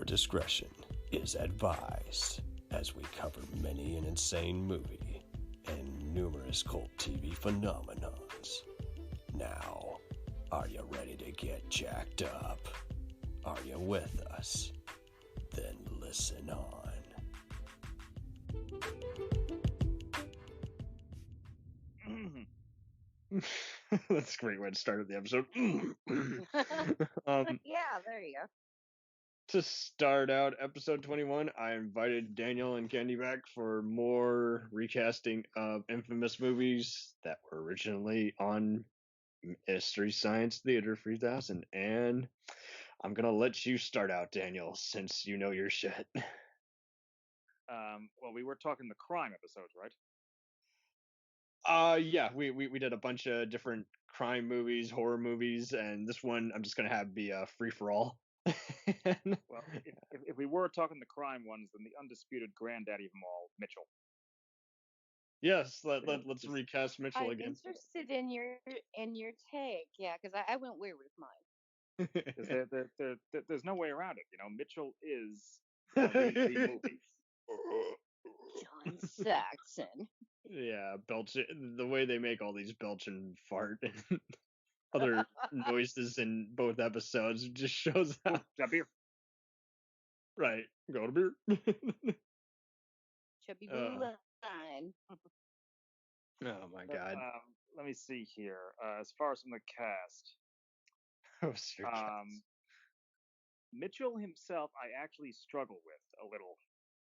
discretion is advised as we cover many an insane movie and numerous cult TV phenomenons. Now, are you ready to get jacked up? Are you with us? Then listen on. That's a great way to start the episode. Yeah, there you go. To start out episode 21, I invited Daniel and Candy back for more recasting of infamous movies that were originally on Mystery Science Theater 3000. And I'm going to let you start out, Daniel, since you know your shit. Well, we were talking the crime episodes, right? Yeah, we did a bunch of different crime movies, horror movies, and this one I'm just going to have be a free-for-all. Well, if we were talking the crime ones, then the undisputed granddaddy of them all, Mitchell. Yes, let's recast Mitchell I'm again. interested in your take, yeah, because I went weird with mine. 'Cause there's no way around it. You know, Mitchell is the movie. John Saxon. Yeah, belch. The way they make all these belch and fart and other noises in both episodes just shows how. That beer. Right, go to beer. Chubby blue line. Oh my god. Let me see here. As far as from the cast, Mitchell himself, I actually struggle with a little.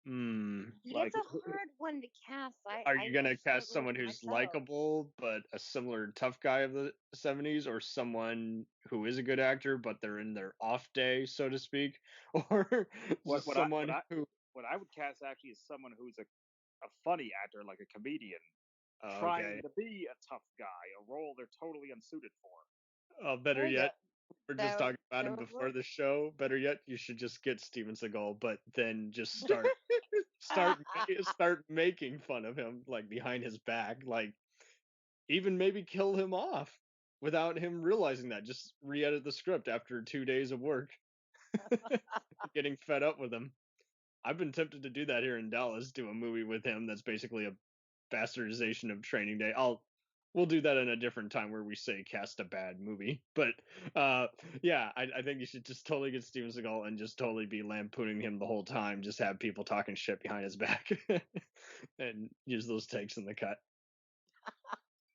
It's a hard one to cast. Are you gonna cast someone who's likable but a similar tough guy of the 70s, or someone who is a good actor but they're in their off day, so to speak, or what I would cast actually is someone who's a funny actor, like a comedian, trying to be a tough guy, a role they're totally unsuited for. Better yet. We're just talking about him before the show. Better yet, you should just get Steven Seagal, but then just start making fun of him, like behind his back, like even maybe kill him off without him realizing that. Just re-edit the script after 2 days of work, getting fed up with him. I've been tempted to do that here in Dallas, do a movie with him that's basically a bastardization of Training Day. We'll do that in a different time where we say cast a bad movie. But yeah, I think you should just totally get Steven Seagal and just totally be lampooning him the whole time. Just have people talking shit behind his back and use those takes in the cut.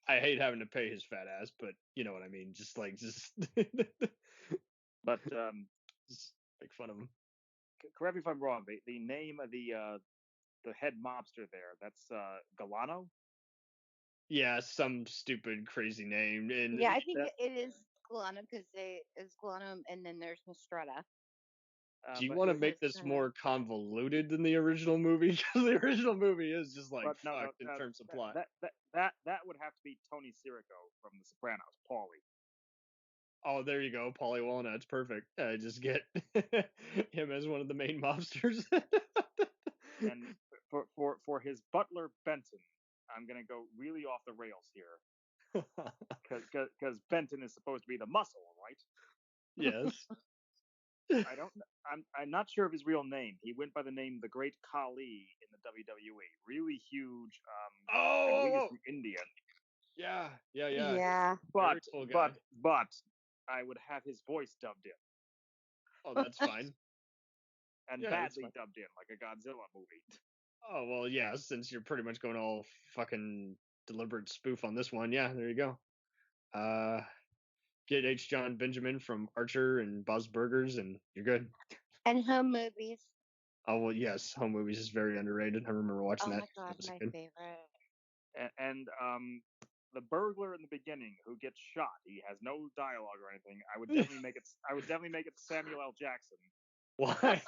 I hate having to pay his fat ass, but you know what I mean. Just but just make fun of him. Correct me if I'm wrong. The name of the head mobster there, that's Galano. Yeah, some stupid, crazy name. And yeah, I think it is Galano because it's Galano, and then there's Mistretta. Do you want to make this more convoluted than the original movie? Because the original movie is just like fucked in terms of plot. That would have to be Tony Sirico from The Sopranos, Paulie. Oh, there you go, Paulie Walnut's perfect. Just get him as one of the main mobsters. And for his butler Benton, I'm gonna go really off the rails here, because Benton is supposed to be the muscle, right? Yes. I'm not sure of his real name. He went by the name the Great Khali in the WWE. Really huge. I believe he's from India. Yeah. But I would have his voice dubbed in. Oh, that's fine. And badly dubbed in, like a Godzilla movie. Oh, well, yeah, since you're pretty much going all fucking deliberate spoof on this one. Yeah, there you go. Get H. John Benjamin from Archer and Bob's Burgers, and you're good. And home movies. Oh, well, yes, home movies is very underrated. I remember watching that. Oh, my God, my favorite. And the burglar in the begining who gets shot, he has no dialogue or anything. I would definitely make it Samuel L. Jackson. Why?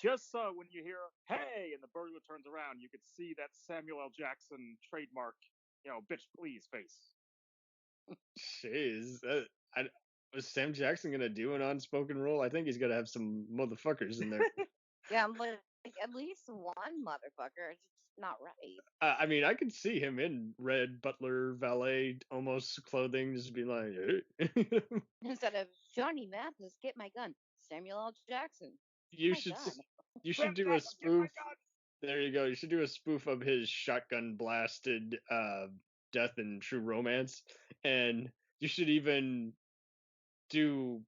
Just so when you hear "Hey" and the burglar turns around, you could see that Samuel L. Jackson trademark, bitch please face. Jeez, was Sam Jackson gonna do an unspoken role? I think he's gonna have some motherfuckers in there. Yeah, I'm like at least one motherfucker. It's not right. I mean, I could see him in red butler valet almost clothing, just be like, hey. Instead of Johnny Mathis, get my gun. Samuel L. Jackson. You My should God. you should do a spoof. There you go. You should do a spoof of his shotgun blasted death in True Romance, and you should even do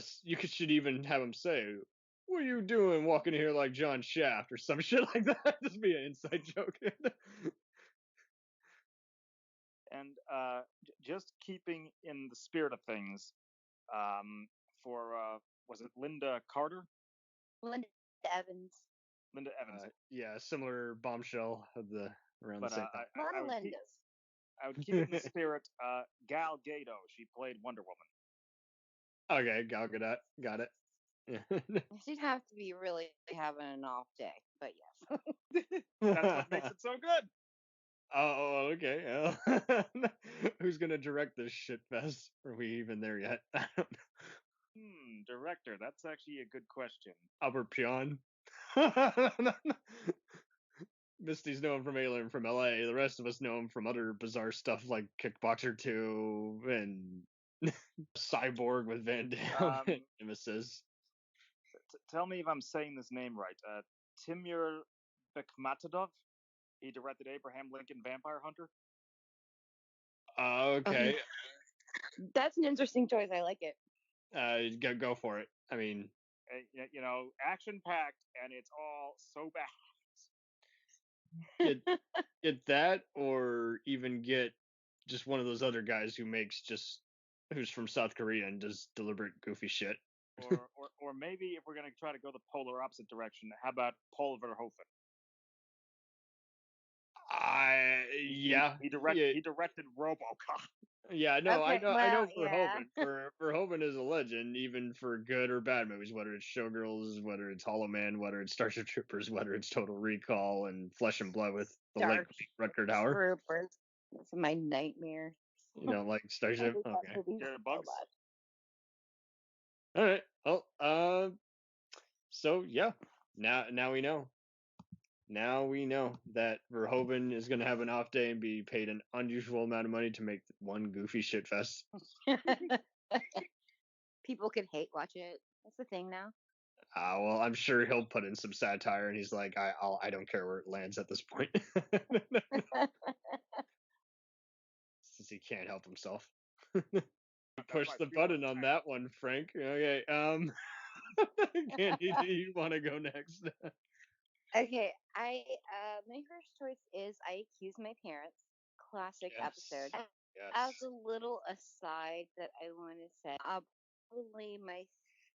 should even have him say, "What are you doing walking here like John Shaft?" or some shit like that. Just be an inside joke. And just keeping in the spirit of things, for was it Linda Carter? Linda Evans. Linda Evans. Yeah, similar bombshell of the around But the same time. A lot of Lindas. I would keep it in the spirit. Gal Gadot, she played Wonder Woman. Okay, Gal Gadot, got it. She'd have to be really having an off day, but yes. That's what makes it so good. Oh, okay. Who's gonna direct this shit fest? Are we even there yet? Director. That's actually a good question. Albert Pion. Misty's known from Alien from LA. The rest of us know him from other bizarre stuff like Kickboxer 2 and Cyborg with Van Damme and Nemesis. Tell me if I'm saying this name right. Timur Bekmambetov. He directed Abraham Lincoln Vampire Hunter. Okay. That's an interesting choice. I like it. Go for it. I mean, action packed, and it's all so bad. Get that, or even get just one of those other guys who's from South Korea and does deliberate goofy shit. or maybe if we're gonna try to go the polar opposite direction, how about Paul Verhoeven? He directed RoboCop. Yeah, no, okay, I know Verhoeven. Yeah. Verhoeven is a legend, even for good or bad movies, whether it's Showgirls, whether it's Hollow Man, whether it's Starship Troopers, whether it's Total Recall and Flesh and Blood with the late Rutger Hauer. Troopers. It's my nightmare. You don't like Starship? Okay. Bugs. All right. Well, so yeah, now we know. Now we know that Verhoeven is going to have an off day and be paid an unusual amount of money to make one goofy shit fest. People could hate watch it. That's the thing now. Well, I'm sure he'll put in some satire, and he's like, I don't care where it lands at this point, since he can't help himself. Push the button on that one, Frank. Okay. Candy, do you want to go next? Okay, my first choice is I Accuse My Parents. Classic episode. Yes. As a little aside that I want to say, probably my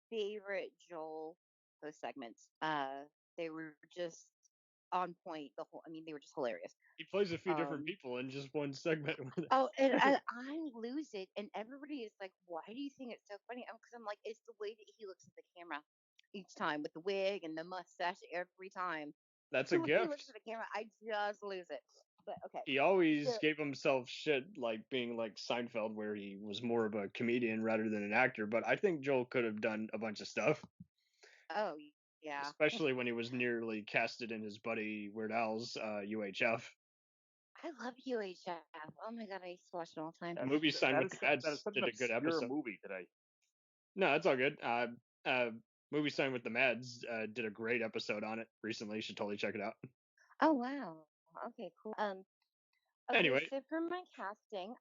favorite Joel post segments. They were just on point. They were just hilarious. He plays a few different people in just one segment. And I lose it, and everybody is like, "Why do you think it's so funny?" Because I'm like, it's the way that he looks at the camera each time with the wig and the mustache every time. That's a gift. He looks at the camera, I just lose it. But okay. He always gave himself shit like being like Seinfeld, where he was more of a comedian rather than an actor. But I think Joel could have done a bunch of stuff. Oh yeah. Especially when he was nearly casted in his buddy Weird Al's UHF. I love UHF. Oh my god, I used to watch it all the time. Movie Signed with the Mads did a good episode. Movie today. No, it's all good. Movie Signed with the Mads did a great episode on it recently. You should totally check it out. Oh wow. Okay, cool. Okay, anyway, so for my casting,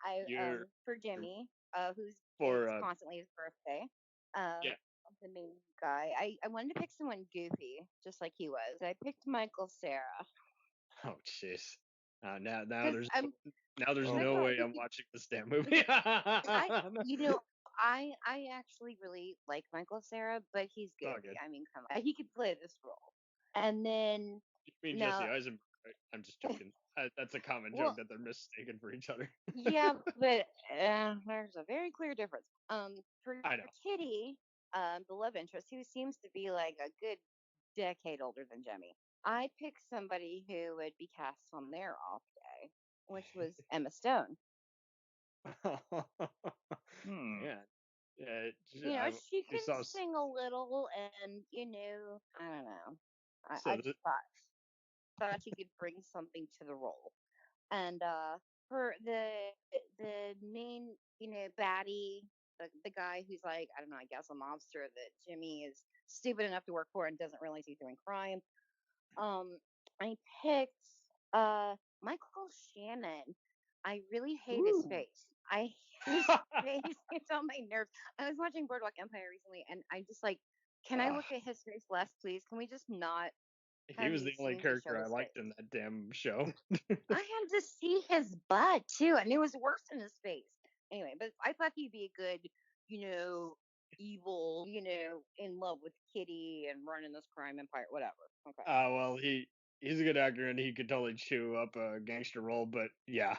for Jimmy, who's constantly his birthday. The main guy. I wanted to pick someone goofy, just like he was. I picked Michael Cera. Oh jeez. Now there's no way I'm watching this damn movie. I actually really like Michael Cera, but he's goofy. Oh, good. I mean, come on, he could play this role. And then you mean Jesse Eisenberg? Right? I'm just joking. That's a common joke that they're mistaken for each other. Yeah, but there's a very clear difference. For Kitty, the love interest, who seems to be like a good decade older than Jimmy, I picked somebody who would be cast on their off day, which was Emma Stone. Yeah. She can sing a little, and I don't know. I just thought she could bring something to the role. And for the main, baddie, the guy who's like, I don't know, I guess a mobster that Jimmy is stupid enough to work for and doesn't realize he's doing crime. I picked Michael Shannon. I really hate his face. I hate his face. It's on my nerves. I was watching Boardwalk Empire recently, and I just like, can I look at his face less, please? Can we just not? He was the only character I liked in that damn show. I had to see his butt too, and it was worse than his face. Anyway, but I thought he'd be a good, evil, in love with Kitty and running this crime empire, whatever. Okay. Well, he's a good actor and he could totally chew up a gangster role, but yeah,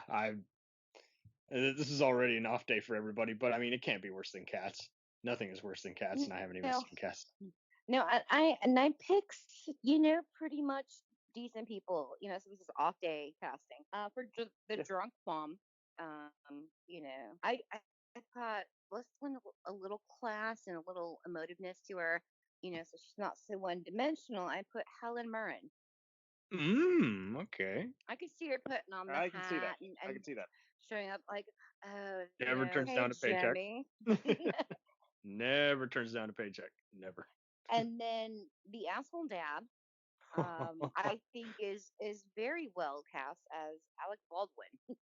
this is already an off day for everybody, but I mean, it can't be worse than Cats. Nothing is worse than Cats, and I haven't even seen Cats. No, I picked, pretty much decent people, so this is off day casting. For the drunk mom, I thought let's win a little class and a little emotiveness to her, so she's not so one dimensional. I put Helen Mirren. Okay. I could see her putting on the hat. I can see that. I can see that. Showing up like, never turns down a paycheck. Never turns down a paycheck. Never. And then the asshole dad, I think is very well cast as Alec Baldwin.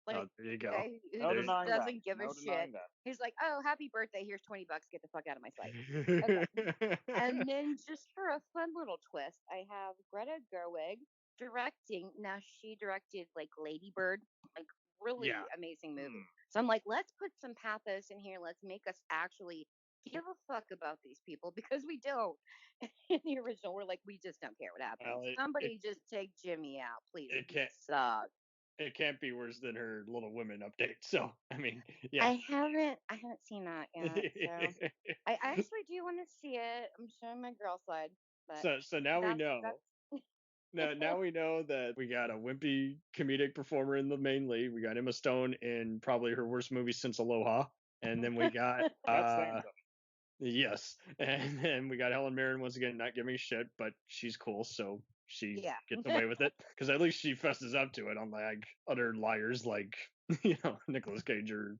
Like, there you go. Who doesn't give a shit. He's like, oh, happy birthday. Here's $20. Get the fuck out of my sight. Okay. And then just for a fun little twist, I have Greta Gerwig directing. Now she directed like Lady Bird, like really amazing movie. So I'm like, let's put some pathos in here. Let's make us actually give a fuck about these people, because we don't. In the original, we're like, we just don't care what happens. Well, somebody just take Jimmy out, please. It sucks. It can't be worse than her Little Women update. So I mean, yeah. I haven't seen that yet. So I actually do want to see it. I'm showing my girl side. But so now we know. Now we know that we got a wimpy comedic performer in the main lead. We got Emma Stone in probably her worst movie since Aloha, and then we got yes, and then we got Helen Mirren once again not giving a shit, but she's cool, so she gets away with it because at least she fesses up to it, unlike other liars like Nicolas Cage or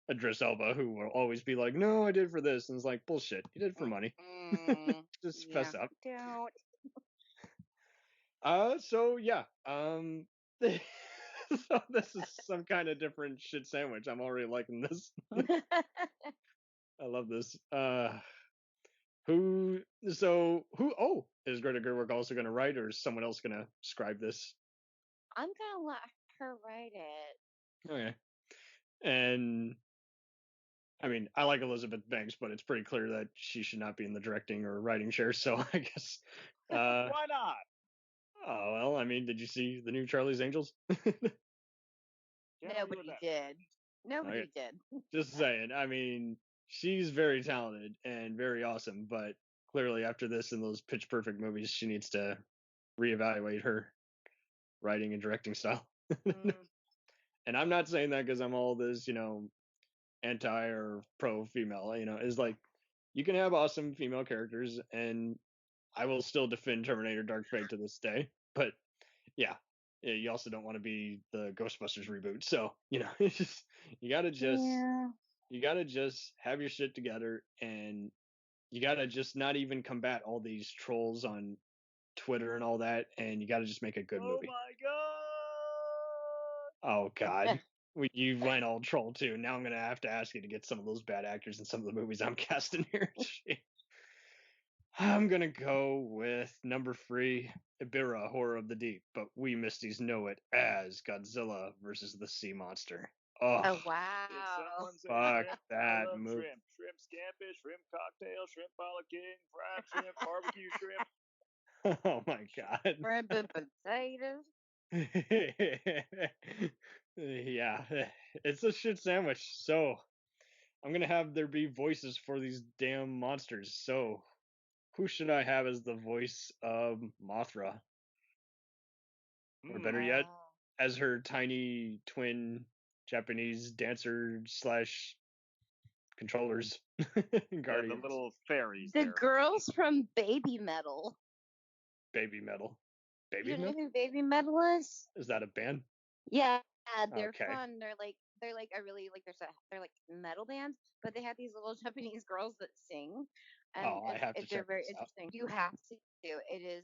Idris Elba, who will always be like, "No, I did it for this," and it's like, bullshit. You did it for money. Just fess up. Don't. So yeah. So this is some kind of different shit sandwich. I'm already liking this. I love this. Who is Greta Gerwig also going to write, or is someone else going to scribe this? I'm going to let her write it. Okay. And I mean, I like Elizabeth Banks, but it's pretty clear that she should not be in the directing or writing chair, so I guess why not? Oh, well, I mean, did you see the new Charlie's Angels? Nobody did. Nobody did. Just saying. I mean, she's very talented and very awesome, but clearly after this and those Pitch Perfect movies, she needs to reevaluate her writing and directing style. And I'm not saying that because I'm all this, anti or pro female. Is like, you can have awesome female characters, and I will still defend Terminator Dark Fate to this day. But yeah, you also don't want to be the Ghostbusters reboot. So, it's just, you gotta just have your shit together, and you gotta just not even combat all these trolls on Twitter and all that, and you gotta just make a good movie. Oh God. You went all troll too. Now I'm gonna have to ask you to get some of those bad actors in some of the movies I'm casting here. I'm gonna go with number 3, Ibira, Horror of the Deep, but we Misties know it as Godzilla versus the Sea Monster. Oh wow! Fuck that movie. Shrimp scampi, shrimp cocktail, shrimp pala king, fried shrimp, barbecue shrimp. Oh my God. Shrimp and potatoes. Yeah, it's a shit sandwich. So I'm gonna have there be voices for these damn monsters. So who should I have as the voice of Mothra? Or better yet, as her tiny twin Japanese dancer / controllers. Guardians. The little fairies. The girls from Baby Metal. Baby Metal. You know who Baby Metal is? Is that a band? Yeah, they're fun. They're like they're like a really like they're like metal bands, but they have these little Japanese girls that sing, and I have to they're check very this out. interesting. You have to do it.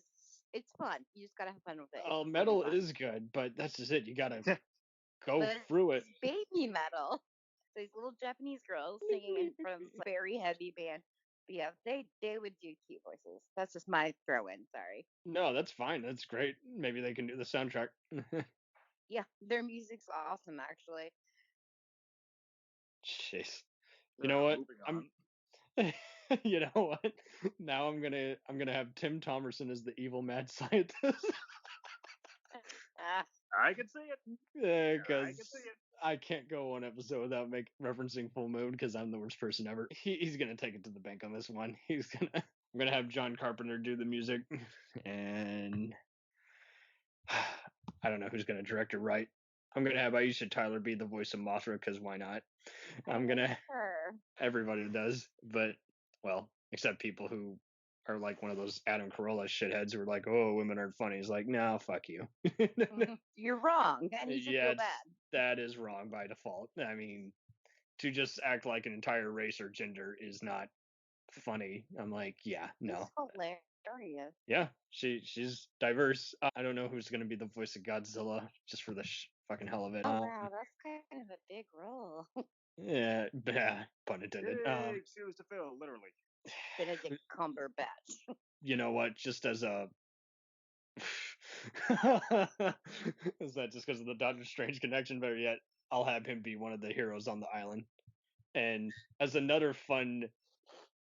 It's fun. You just gotta have fun with it. Oh, It's metal fun. is good, but that's just it. You gotta go But through it. it's baby metal. These little Japanese girls singing in front of this very heavy band. But yeah, they would do cute voices. That's just my throw in. Sorry. No, that's fine. That's great. Maybe they can do the soundtrack. Yeah, their music's awesome actually. Jeez. You know what? Moving on. You know what? Now I'm gonna have Tim Thomerson as the evil mad scientist. I can see it. Yeah, I can because see it. I can't go one episode without referencing Full Moon because I'm the worst person ever. He's gonna take it to the bank on this one. I'm gonna have John Carpenter do the music, and I don't know who's gonna direct or write. I'm gonna have Aisha Tyler be the voice of Mothra because why not? I'm gonna everybody does, but well, except people who are like one of those Adam Carolla shitheads who are like, oh, women aren't funny. He's like, no, fuck you. You're wrong, and you should feel bad. That is wrong by default. I mean, to just act like an entire race or gender is not funny. I'm like, yeah, no. It's hilarious. Yeah, she's diverse. I don't know who's gonna be the voice of Godzilla just for the fucking hell of it. Oh wow, that's kind of a big role. Yeah, pun intended. Big shoes to fill, literally. Benedict Cumberbatch. You know what? Just as a is that just because of the Doctor Strange connection? Better yet, I'll have him be one of the heroes on the island. And as another fun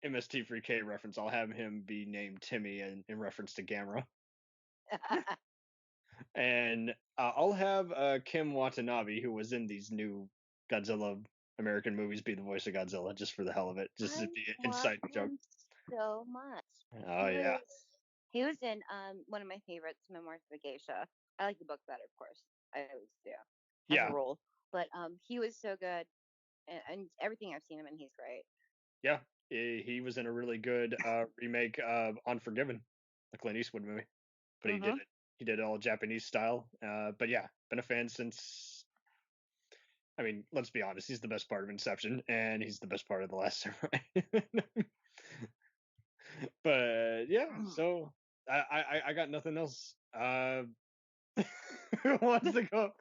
MST3k reference, I'll have him be named Timmy in reference to Gamera. And I'll have Kim Watanabe, who was in these new Godzilla American movies, be the voice of Godzilla just for the hell of it. Just to be an inside joke. So much. Oh yeah. He was in one of my favorites, Memoirs of a Geisha. I like the book better, of course. I always do. As a role. But he was so good, and everything I've seen him in, he's great. Yeah, he was in a really good remake of Unforgiven, the Clint Eastwood movie. But he did it all Japanese style. But yeah, been a fan since. I mean, let's be honest, he's the best part of Inception, and he's the best part of The Last Samurai. But yeah, so I got nothing else. Who wants to go?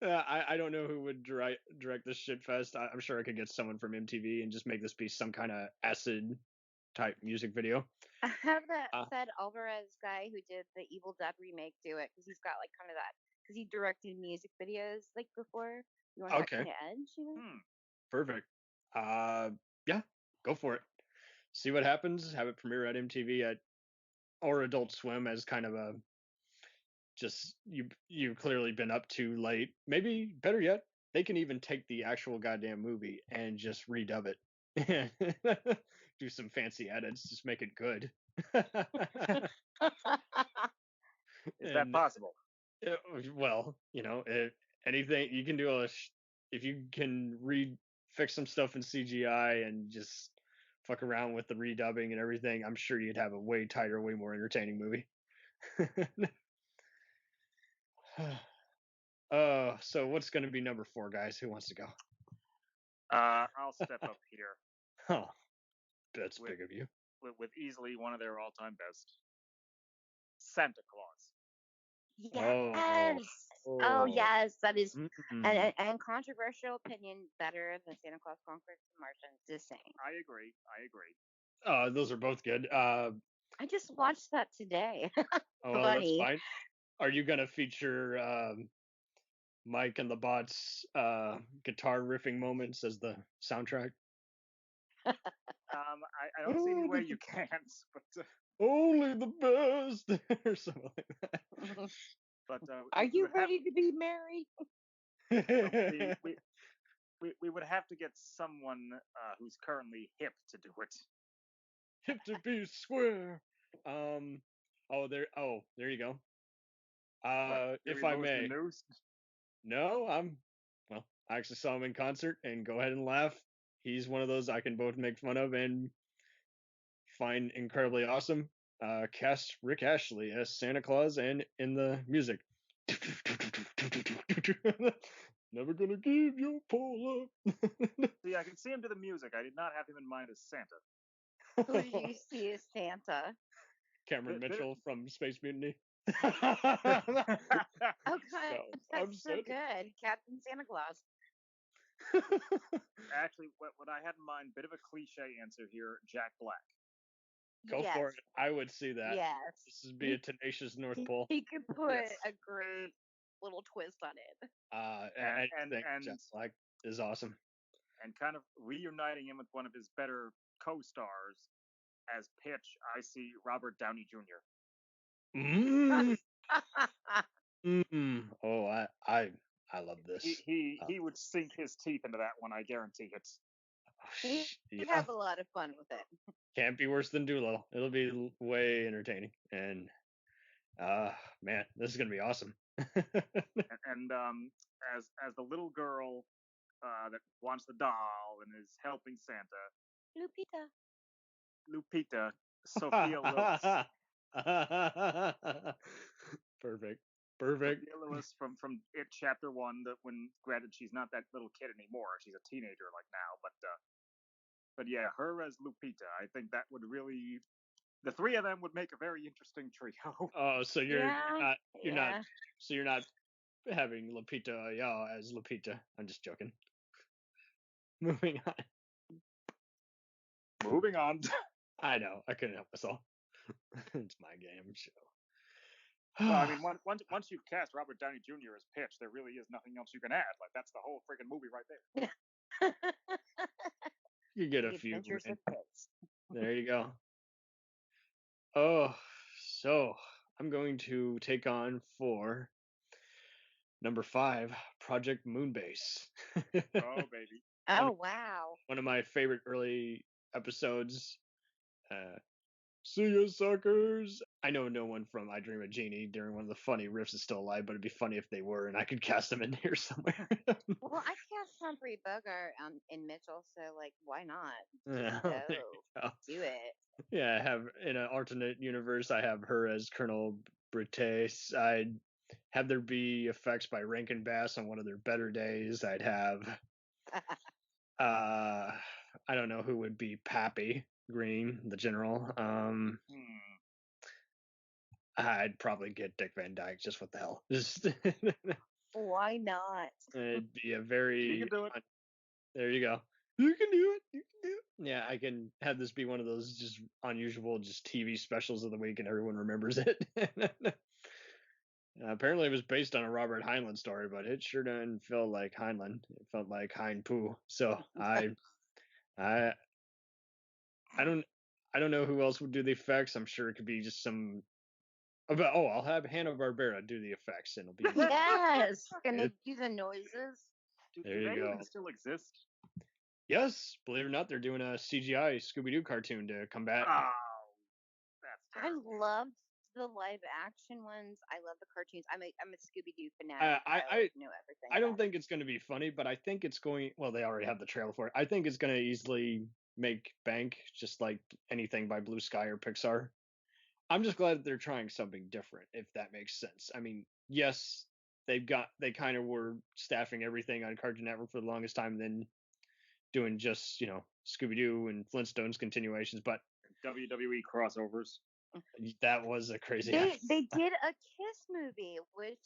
I don't know who would direct this shit fest. I'm sure I could get someone from MTV and just make this be some kind of acid type music video. I have that Fed Alvarez guy who did the Evil Dead remake do it because he's got like kind of that because he directed music videos like before. You want that kind of edge, you know? Perfect. Yeah, go for it. See what happens. Have it premiere at MTV or Adult Swim as kind of a just you've clearly been up too late. Maybe better yet, they can even take the actual goddamn movie and just redub it. Do some fancy edits, just make it good. Is that possible? Well, you know, anything you can do if you can fix some stuff in CGI and just fuck around with the redubbing and everything, I'm sure you'd have a way tighter, way more entertaining movie. So what's going to be number 4, guys? Who wants to go? I'll step up here. Oh, that's big of you. With easily one of their all-time best, Santa Claus. Yes. Oh yes, that is an controversial opinion. Better than Santa Claus Conquers the Martians. Just saying. I agree. Those are both good. I just watched that today. Oh, well, that's fine. Are you gonna feature Mike and the Bots guitar riffing moments as the soundtrack? I don't see any way you can't, but only the best or something like that. But are you ready to be married? We would have to get someone who's currently hip to do it. Hip to be square. There you go. If I may. No, I actually saw him in concert, and go ahead and laugh. He's one of those I can both make fun of and find incredibly awesome. Cast Rick Ashley as Santa Claus and in the music. Never gonna give you pull up. See, I can see him to the music. I did not have him in mind as Santa. Who did you see as Santa? Cameron Mitchell from Space Mutiny. Okay, I'm that's so good. Captain Santa Claus. Actually, what I had in mind, bit of a cliche answer here, Jack Black. Go for it. I would see that. Yes. This would be a tenacious North Pole. He could put a great little twist on it. And Jack Black is awesome. And kind of reuniting him with one of his better co-stars as Pitch, I see Robert Downey Jr. Oh, I love this. He would sink his teeth into that one, I guarantee it. You have a lot of fun with it. Can't be worse than Doolittle. It'll be way entertaining. And man, this is gonna be awesome. and as the little girl that wants the doll and is helping Santa, Lupita, Sophia Lewis. Perfect. Sophia Lewis from It Chapter 1. That when granted she's not that little kid anymore, she's a teenager like now, but yeah, her as Lupita, I think that would really, the three of them would make a very interesting trio. Oh, so you're not having Lupita as Lupita. I'm just joking. Moving on. I know. I couldn't help myself. It's my game show. Well, I mean, once you've cast Robert Downey Jr. as Pitch, there really is nothing else you can add. Like, that's the whole freaking movie right there. You get a few. There you go. Oh, so I'm going to take on for number 5, Project Moonbase. Oh, baby. Oh, wow. One of my favorite early episodes. See ya, suckers. I know no one from I Dream of Jeannie during one of the funny riffs is still alive, but it'd be funny if they were, and I could cast them in here somewhere. Well, I cast Humphrey Bogart in Mitchell, so, like, why not? Do it. Yeah, I have, in an alternate universe, I have her as Colonel Brites. I'd have there be effects by Rankin Bass on one of their better days. I'd have, I don't know who would be Pappy Green, the general. I'd probably get Dick Van Dyke. Just what the hell? Just why not? It'd be a very. You can do it. There you go. You can do it. Yeah, I can have this be one of those just unusual, just TV specials of the week, and everyone remembers it. Apparently, it was based on a Robert Heinlein story, but it sure didn't feel like Heinlein. It felt like Hein Poo. So I don't know who else would do the effects. I'm sure it could be just some. I'll have Hanna-Barbera do the effects, and it'll be. Yes, gonna do the noises. There you go. Still exist? Yes, believe it or not, they're doing a CGI Scooby-Doo cartoon to combat. Oh, that's terrible. I loved the live action ones. I love the cartoons. I'm a Scooby-Doo fanatic. I know everything. I don't think it's going to be funny, but I think it's going. Well, they already have the trailer for it. I think it's going to easily make bank, just like anything by Blue Sky or Pixar. I'm just glad that they're trying something different, if that makes sense. I mean, yes, they kind of were staffing everything on Cartoon Network for the longest time, then doing just, Scooby-Doo and Flintstones continuations, but WWE crossovers. That was a crazy. They did a Kiss movie, which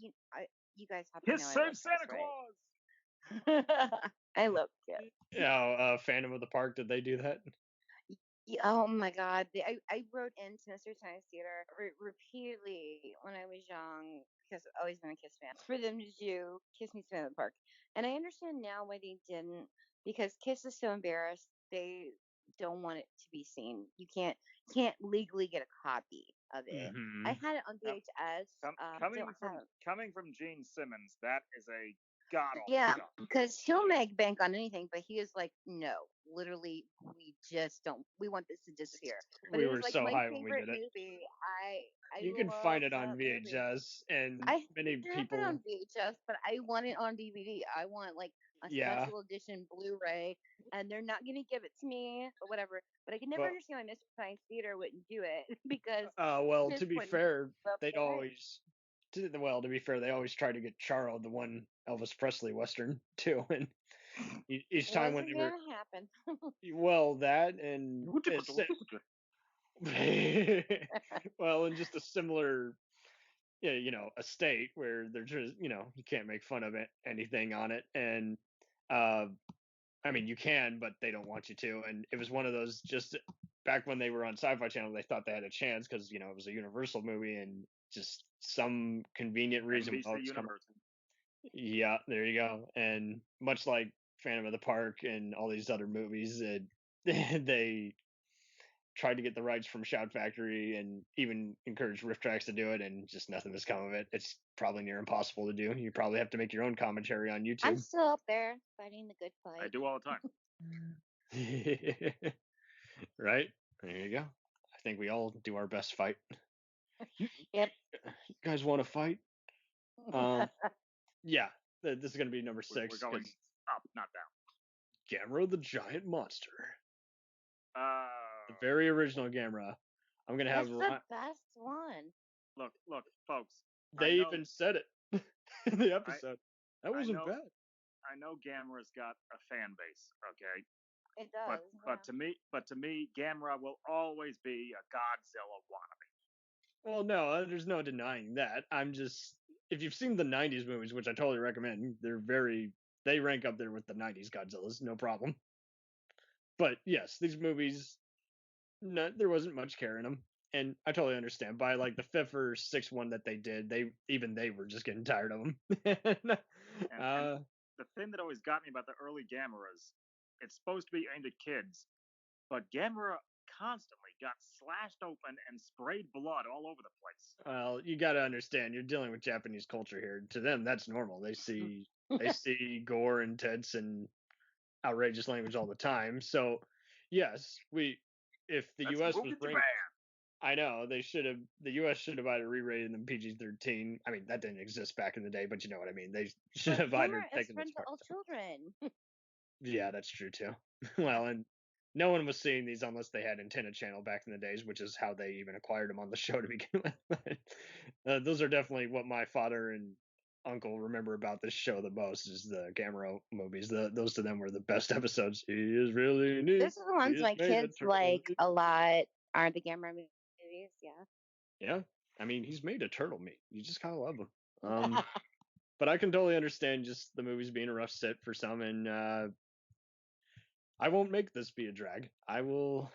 you guys have to know. Kiss Save Santa Claus. I love Kiss. Yeah, Phantom of the Park. Did they do that? Oh my God! I wrote into Mystery Science Theater repeatedly when I was young because I've always been a Kiss fan. For them to do Kiss Me Save the Park, and I understand now why they didn't, because Kiss is so embarrassed they don't want it to be seen. You can't legally get a copy of it. Mm-hmm. I had it on VHS. Coming from Gene Simmons, that is a god-awful yeah, job. Because he'll make bank on anything, but he is like, no, literally, we just don't. We want this to disappear. But we it was were like so my high when we favorite did it. movie. You can find it on VHS, and many people. I have it on VHS, but I want it on DVD. I want like a special edition Blu-ray, and they're not going to give it to me, or whatever. But I can never understand why Mystery Science Theater wouldn't do it because. Well, to be fair, they'd always. To be fair, they always try to get Charo, the one Elvis Presley Western too, and each time when Wasn't they were gonna happen. well that and well, and just a similar, yeah, a state where they're just, you can't make fun of it, anything on it, and uh, I mean, you can, but they don't want you to. And it was one of those, just back when they were on Sci-Fi Channel, they thought they had a chance because it was a Universal movie, and just some convenient reason. NBC Universal. Yeah, there you go. And much like Phantom of the Park and all these other movies, they tried to get the rights from Shout Factory and even encouraged Riff Tracks to do it, and just nothing has come of it. It's probably near impossible to do. You probably have to make your own commentary on YouTube. I'm still up there fighting the good fight. I do all the time. Right? There you go. I think we all do our best fight. Yep. You guys want to fight? Yeah. This is going to be number 6. We're going up, not down. Gamera the Giant Monster. The very original Gamera. I'm going to have... That's the best one. Look, folks. They even said it in the episode. That wasn't bad. I know Gamera's got a fan base, okay? It does. But to me, Gamera will always be a Godzilla wannabe. Well, no, there's no denying that. I'm just, if you've seen the 90s movies, which I totally recommend, they rank up there with the 90s Godzillas, no problem. But yes, these movies, there wasn't much care in them. And I totally understand. By like the 5th or 6th one that they did, they were just getting tired of them. and the thing that always got me about the early Gameras, it's supposed to be aimed at kids, but Gamera constantly got slashed open and sprayed blood all over the place. Well, you got to understand, you're dealing with Japanese culture here. To them, that's normal. They see gore and tits and outrageous language all the time. So, yes, if the U.S. was ranked, I know the U.S. should have either re-rated them PG-13. I mean, that didn't exist back in the day, but you know what I mean. They should have either taken this part. All children. Yeah, that's true too. Well, and no one was seeing these unless they had Antenna Channel back in the days, which is how they even acquired them on the show to begin with. Those are definitely what my father and uncle remember about this show the most, is the Gamera movies. Those to them were the best episodes. He is really neat. Those are the ones my kids like a lot. Are the Gamera movies? Yeah. Yeah, I mean, he's made a turtle meat. You just gotta love him. But I can totally understand just the movies being a rough sit for some, and I won't make this be a drag. I will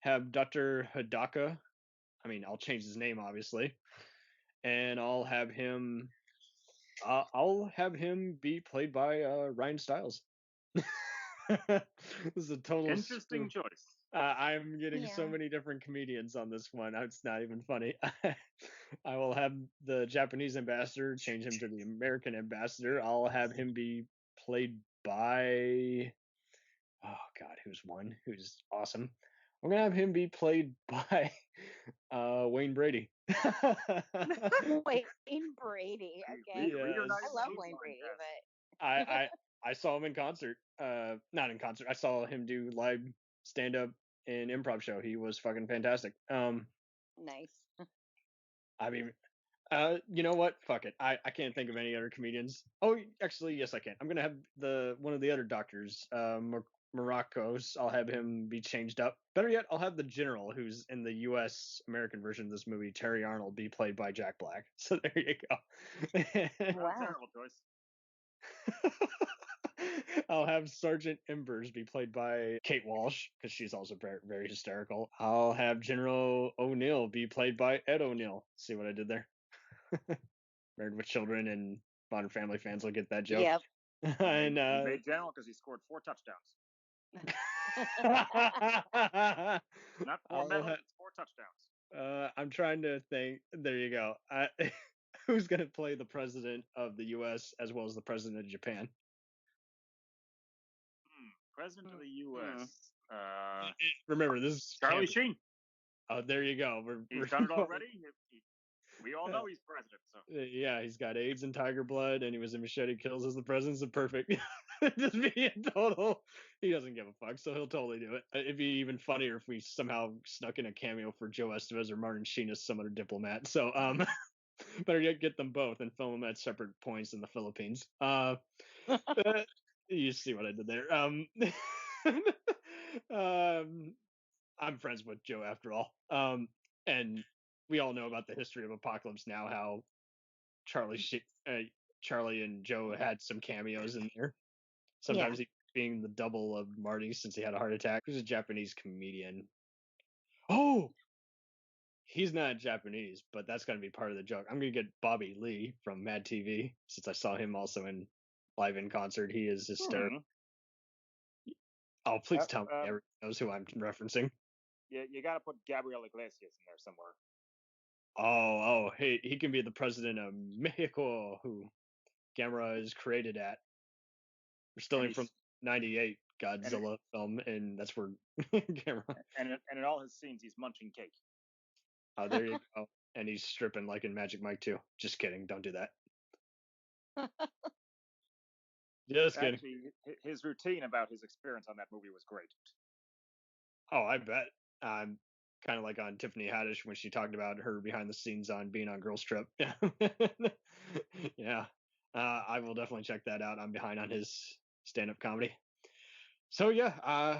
have Dr. Hidaka. I mean, I'll change his name, obviously. And I'll have him be played by Ryan Stiles. This is a total interesting choice. I'm getting so many different comedians on this one. It's not even funny. I will have the Japanese ambassador, change him to the American ambassador. I'll have him be played by... Oh God, who's awesome? I'm gonna have him be played by Wayne Brady. Wayne Brady, okay. Yes. I love Wayne Brady, but I saw him in concert. Not in concert. I saw him do live stand up and improv show. He was fucking fantastic. Nice. I mean, you know what? Fuck it. I can't think of any other comedians. Oh, actually, yes, I can. I'm gonna have one of the other doctors, Morocco's. I'll have him be changed up. Better yet, I'll have the general who's in the U.S. American version of this movie, Terry Arnold, be played by Jack Black. So there you go. Wow. Terrible choice. I'll have Sergeant Embers be played by Kate Walsh, because she's also very, very hysterical. I'll have General O'Neill be played by Ed O'Neill. See what I did there? Married with Children and Modern Family fans will get that joke. Yep. And he made General because he scored 4 touchdowns. Not 4 medals, it's 4 touchdowns. I'm trying to think. There you go. Who's going to play the president of the U.S. as well as the president of Japan? President of the U.S. Remember, this is Charlie Sheen. Oh, there you go. He's done it already. We all know he's president. So yeah, he's got AIDS and tiger blood, and he was in Machete Kills as the president. So perfect. Just be a total. He doesn't give a fuck, so he'll totally do it. It'd be even funnier if we somehow snuck in a cameo for Joe Estevez or Martin Sheen as some other diplomat. So Better yet, get them both and film them at separate points in the Philippines. You see what I did there. I'm friends with Joe after all. And we all know about the history of Apocalypse Now, how Charlie and Joe had some cameos in there. Sometimes he being the double of Marty since he had a heart attack. He's a Japanese comedian. Oh, he's not Japanese, but that's going to be part of the joke. I'm going to get Bobby Lee from Mad TV since I saw him also in live in concert. He is hysterical. Oh, please tell me everyone knows who I'm referencing. Yeah, you got to put Gabriel Iglesias in there somewhere. Oh, hey, he can be the president of Mexico, who Gamera is created at. We're stealing from '98 Godzilla film, and that's where Gamera. And in all his scenes, he's munching cake. Oh, there you go. And he's stripping like in Magic Mike too. Just kidding. Don't do that. Just kidding. Actually, his routine about his experience on that movie was great. Oh, I bet. Kind of like on Tiffany Haddish when she talked about her behind the scenes on being on Girls Trip. Yeah. I will definitely check that out. I'm behind on his stand-up comedy. So yeah,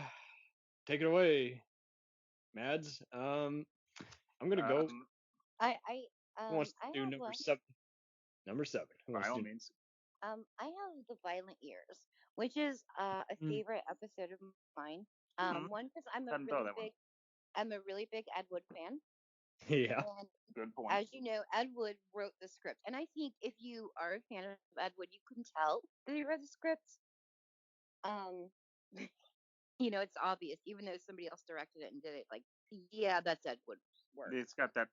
take it away, Mads. I'm gonna go. Who wants to do number 7? Number 7. Who wants By all to do? means. I have The Violent Years, which is a favorite episode of mine. One, because I'm a really big Ed Wood fan. Yeah. And good point. As you know, Ed Wood wrote the script, and I think if you are a fan of Ed Wood, you can tell that he wrote the script. It's obvious, even though somebody else directed it and did it. Like, yeah, that's Ed Wood's work. It's got that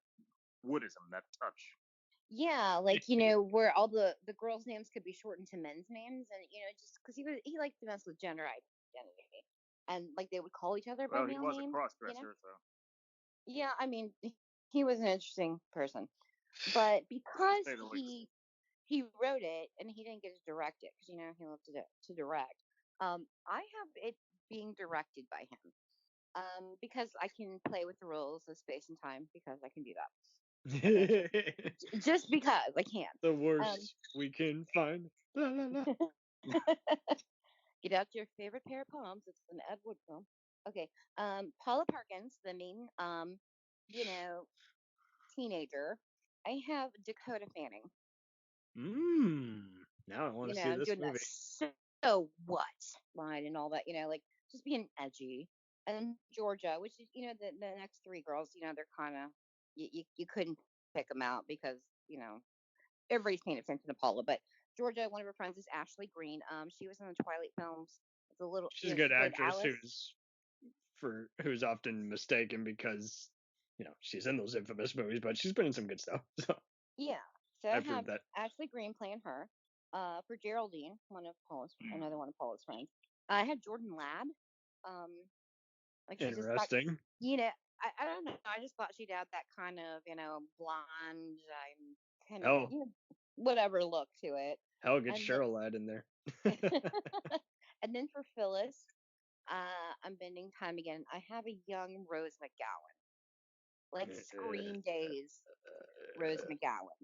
Woodism, that touch. Yeah, like where all the girls' names could be shortened to men's names, and just because he liked to mess with gender identity, and like they would call each other by male names. Well, he was a cross-dresser, so. Yeah, I mean, he was an interesting person, but because he wrote it and he didn't get to direct it because he loved to direct. I have it being directed by him, because I can play with the rules of space and time because I can do that. Just because I can. The worst we can find. La, la, la. Get out your favorite pair of palms. It's an Ed Wood film. Okay. Paula Perkins, the main, teenager. I have Dakota Fanning. Now I want to see this doing movie. That so what line and all that. Like just being edgy. And then Georgia, which is the next 3 girls. They're kind of you couldn't pick them out because everybody's paying attention to Paula. But Georgia, one of her friends is Ashley Greene. She was in the Twilight films. It's a little. She's a good actress who's often mistaken because she's in those infamous movies, but she's been in some good stuff. So yeah, so I have that. Ashley Greene playing her. For Geraldine, another one of Paula's friends. I had Jordan Ladd. Interesting. I don't know. I just thought she'd have that kind of blonde, kind of whatever look to it. Hell, get Cheryl Ladd in there. And then for Phyllis, I'm bending time again. I have a young Rose McGowan, like Screen Days Rose McGowan.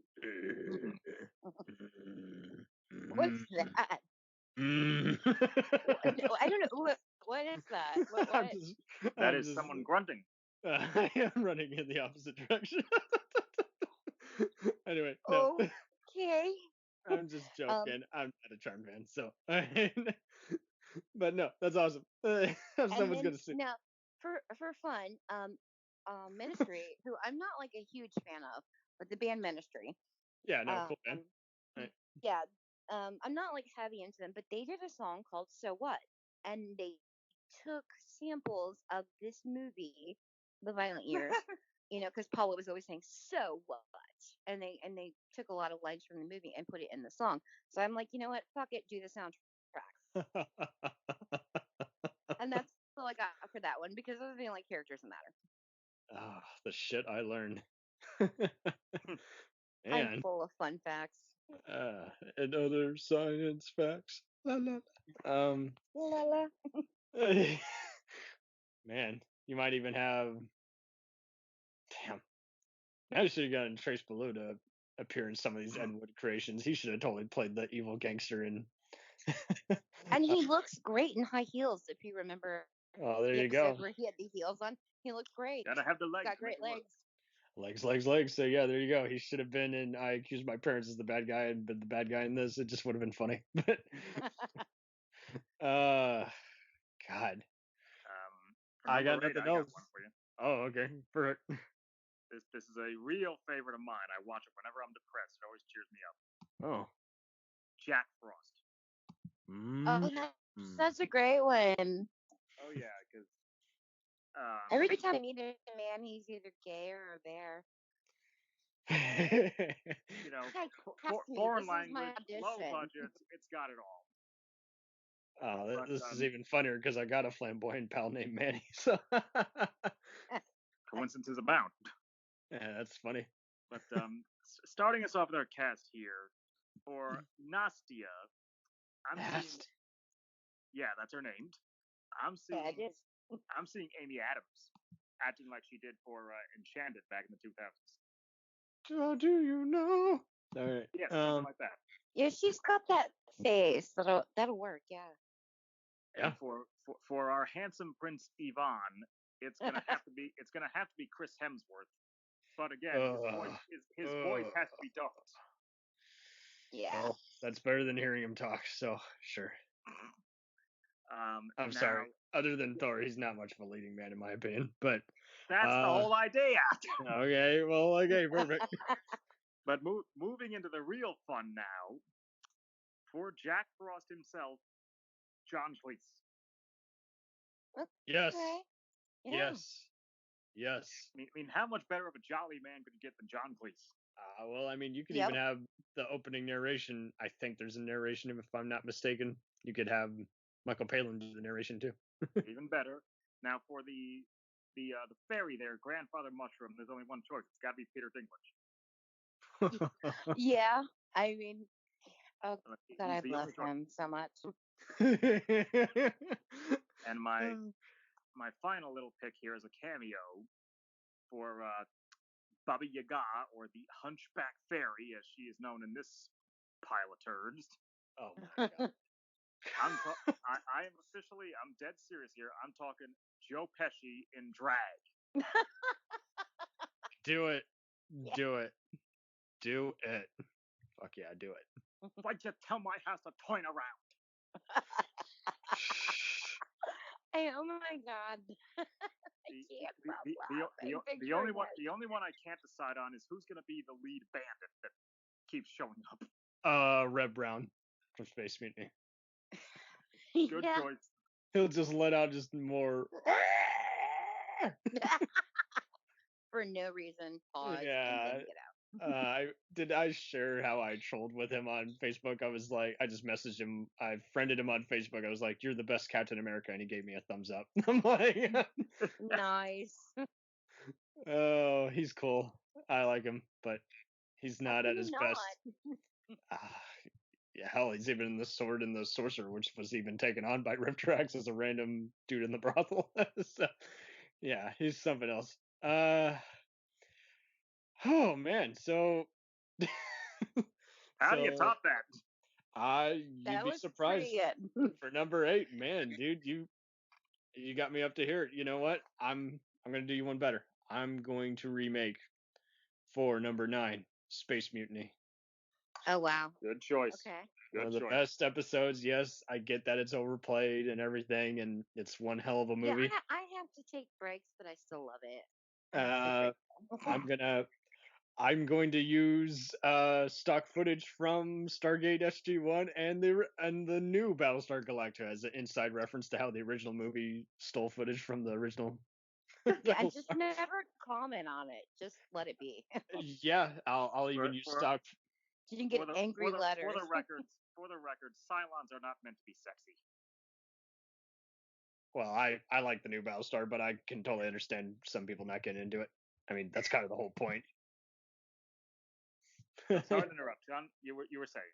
What's that? I don't know. What is that? That is someone grunting. I am running in the opposite direction. Anyway, no. Okay. I'm just joking. I'm not a Charm fan, so. But no, that's awesome. Someone's gonna see. Now, for fun, Ministry, who I'm not like a huge fan of, but the band Ministry. Yeah, no, cool band. Right. Yeah, I'm not like heavy into them, but they did a song called "So What," and they took samples of this movie, The Violent Years. Because Paula was always saying "So what," and they took a lot of lines from the movie and put it in the song. So I'm like, you know what? Fuck it, do the soundtrack. And that's all I got for that one because other than like characters matter. Oh, the shit I learned. I'm full of fun facts. And other science facts. La la. La la. Man, you might even have. Damn. I should have gotten Trace Ballou to appear in some of these Ed Wood creations. He should have totally played the evil gangster in. And he looks great in high heels, if you remember. Oh, there the you go. Where he had the heels on. He looked great. Gotta have the legs. Got great legs. Legs. So yeah, there you go. He should have been in I Accuse My Parents as the bad guy and been the bad guy in this. It just would have been funny. But God. I got nothing else. Got one for you. Oh, okay. Perfect. This is a real favorite of mine. I watch it whenever I'm depressed. It always cheers me up. Oh. Jack Frost. Oh, that's a great one. Oh yeah, because every time I meet a man, he's either gay or a bear. You know, foreign language, low budget, it's got it all. Oh, this is even funnier because I got a flamboyant pal named Manny. So coincidences abound. Yeah, that's funny. But starting us off with our cast here for Nastia, yeah, that's her name. I'm seeing Amy Adams acting like she did for Enchanted back in the 2000s. Oh, do you know? All right. Yeah, something like that. Yeah, she's got that face. That'll work. Yeah. Yeah. And for our handsome Prince Ivan, it's gonna have to be Chris Hemsworth. But again, his voice has to be dubbed. Yeah. Well, that's better than hearing him talk. So sure. I'm sorry. Other than Thor, he's not much of a leading man in my opinion. But that's the whole idea. Okay. Well. Okay. Perfect. But moving into the real fun now, for Jack Frost himself, John Cleese. Yes. Okay. Yeah. Yes. I mean, how much better of a jolly man could you get than John Cleese? Well, I mean, you could even have the opening narration. I think there's a narration, if I'm not mistaken. You could have Michael Palin do the narration too. Even better. Now, for the fairy there, Grandfather Mushroom, there's only one choice. It's got to be Peter Dinklage. Yeah. I mean, oh God, I love him so much. And my final little pick here is a cameo for Baba Yaga, or the Hunchback Fairy, as she is known in this pile of turds. Oh my God. I'm dead serious here. I'm talking Joe Pesci in drag. Do it. Do it. Do it. Fuck yeah, do it. Why'd you tell my house to turn around? Oh my God. The only one I can't decide on is who's going to be the lead bandit that keeps showing up. Red Brown from Space Mutiny. Good choice. He'll just let out just more. For no reason. Pause. Yeah. And then get out. I share how I trolled with him on Facebook? I was like, I just messaged him. I friended him on Facebook. I was like, "You're the best Captain America," and he gave me a thumbs up. I'm like, nice. Oh, he's cool. I like him, but he's not at his best. Yeah, hell, he's even in the Sword and the Sorcerer, which was even taken on by Riptrax as a random dude in the brothel. So, yeah, he's something else. Oh man, so how do you top that? You'd be surprised. For number 8, man, dude, you got me up to here. You know what? I'm gonna do you one better. I'm going to remake for number 9, Space Mutiny. Oh wow. Good choice. Okay. One of the best episodes. Yes, I get that it's overplayed and everything, and it's one hell of a movie. Yeah, I have to take breaks, but I still love it. I'm going to use stock footage from Stargate SG-1 and the new Battlestar Galactica as an inside reference to how the original movie stole footage from the original. Yeah, just never comment on it. Just let it be. Yeah, I'll even use stock. You can get angry letters. For the record, Cylons are not meant to be sexy. Well, I like the new Battlestar, but I can totally understand some people not getting into it. I mean, that's kind of the whole point. Sorry to interrupt, John. You were saying.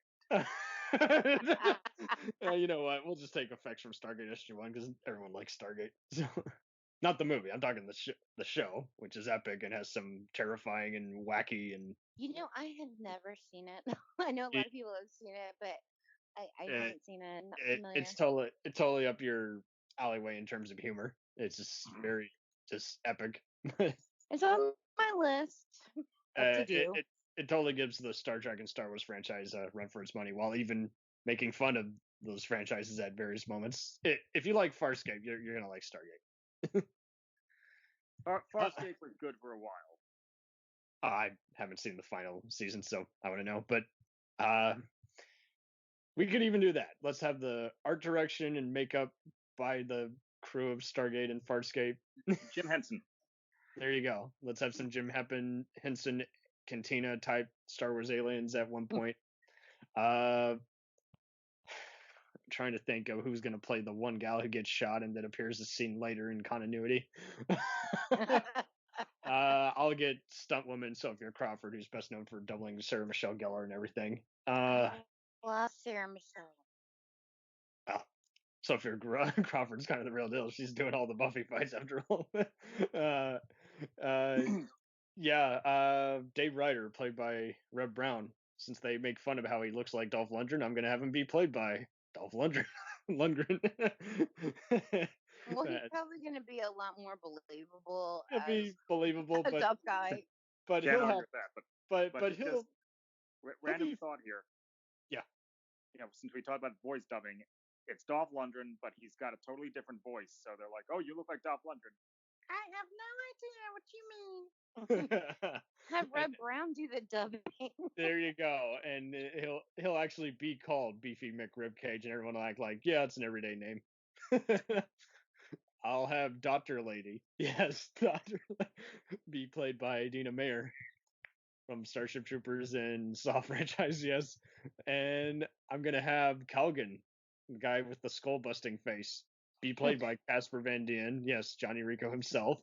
You know what? We'll just take effects from Stargate SG-1 because everyone likes Stargate. So. Not the movie. I'm talking the show, which is epic and has some terrifying and wacky and. I have never seen it. I know a lot of people have seen it, but I haven't seen it. I'm not familiar. It's totally up your alleyway in terms of humor. It's just very epic. It's on my list. To do. It totally gives the Star Trek and Star Wars franchise a run for its money, while even making fun of those franchises at various moments. If you like Farscape, you're gonna like Stargate. Farscape was good for a while. I haven't seen the final season, so I want to know. But we could even do that. Let's have the art direction and makeup by the crew of Stargate and Farscape. Jim Henson. There you go. Let's have some Jim Henson Cantina type Star Wars aliens at one point. Trying to think of who's going to play the one gal who gets shot and that appears as seen later in continuity. I'll get stunt woman Sophia Crawford, who's best known for doubling Sarah Michelle Gellar and everything. I love Sarah Michelle. Sophia Crawford's kind of the real deal. She's doing all the Buffy fights after all. Dave Ryder, played by Reb Brown. Since they make fun of how he looks like Dolph Lundgren, I'm going to have him be played by Dolph Lundgren. Well, he's probably going to be a lot more believable. He'll be believable, but tough guy. But Can't he'll argue have with that. But he'll. Random thought here. Yeah. Since we talked about voice dubbing, it's Dolph Lundgren, but he's got a totally different voice. So they're like, "Oh, you look like Dolph Lundgren." I have no idea what you mean. Have Reb Brown do the dubbing. There you go, and he'll actually be called Beefy McRibcage, and everyone will act like, yeah, it's an everyday name. I'll have Dr. Lady, yes, Dr. be played by Dina Mayer from Starship Troopers and Saw franchise, yes, and I'm gonna have Calgon, the guy with the skull busting face, be played by Casper Van Dien. Yes, Johnny Rico himself.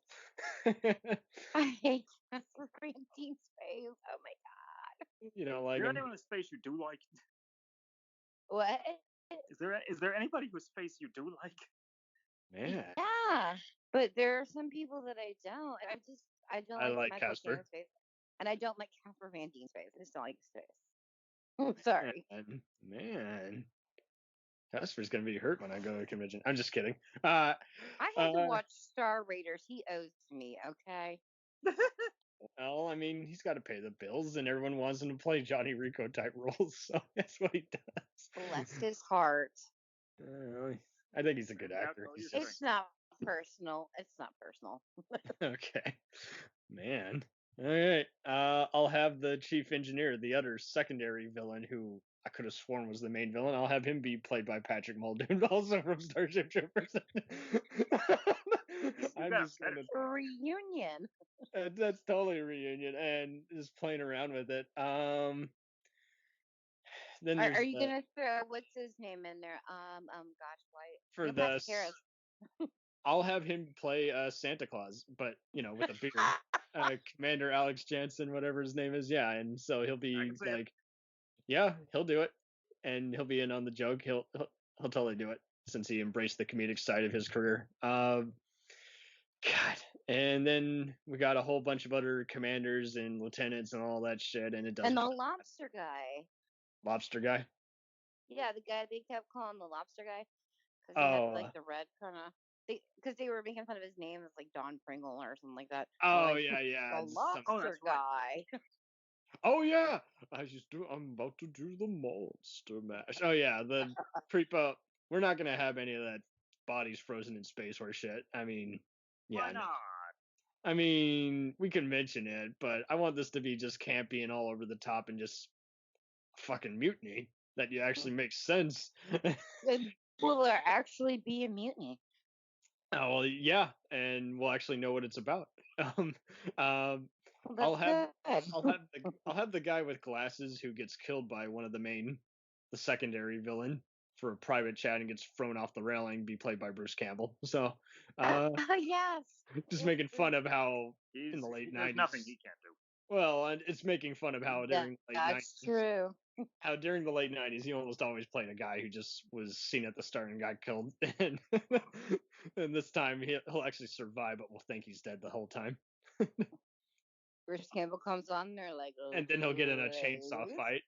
I hate Casper Van Dien's face. Oh my god. Is there anyone whose face you do like? What? Is there anybody whose face you do like? Man. Yeah, but there are some people that I don't. I don't like Michael Casper. face, and I don't like Casper Van Dien's face. I just don't like his face. Sorry. Man. Casper's gonna be hurt when I go to a convention. I'm just kidding. I had to watch Star Raiders. He owes me, okay? Well, I mean, he's got to pay the bills, and everyone wants him to play Johnny Rico type roles, so that's what he does. Bless his heart. I think he's a good actor. It's not personal. It's not personal. Okay, man. All right. I'll have the chief engineer, the other secondary villain, who I could have sworn was the main villain. I'll have him be played by Patrick Muldoon, also from Starship Troopers. I'm just gonna reunion. That's totally a reunion, and just playing around with it. Then are you gonna throw what's his name in there? Gosh, why? For this, I'll have him play Santa Claus, but with a beard. Commander Alex Jansen, whatever his name is, yeah, and so he'll be like, yeah, he'll do it, and he'll be in on the joke. He'll totally do it since he embraced the comedic side of his career. God, and then we got a whole bunch of other commanders and lieutenants and all that shit, and it doesn't. And the lobster guy. Lobster guy? Yeah, the guy they kept calling the lobster guy because he had like the red kind of. Because they were making fun of his name as like Don Pringle or something like that. Oh like, yeah. The lobster guy. Oh yeah, I'm about to do the monster mash. Oh yeah, the creep up. We're not gonna have any of that bodies frozen in space or shit. I mean, yeah. Why not? I mean, we can mention it, but I want this to be just campy and all over the top and just fucking mutiny that actually makes sense. Will there actually be a mutiny? Oh well, yeah, and we'll actually know what it's about. I'll have the guy with glasses who gets killed by one of the secondary villain for a private chat and gets thrown off the railing be played by Bruce Campbell. So, yes, just making fun of how in the late 90s, there's nothing he can't do. Well, and it's making fun of how during the late That's 90s, true. how during the late 90s he almost always played a guy who just was seen at the start and got killed, and and this time he'll actually survive, but we'll think he's dead the whole time, Bruce Campbell comes on there like, and then he'll get in a okay. chainsaw fight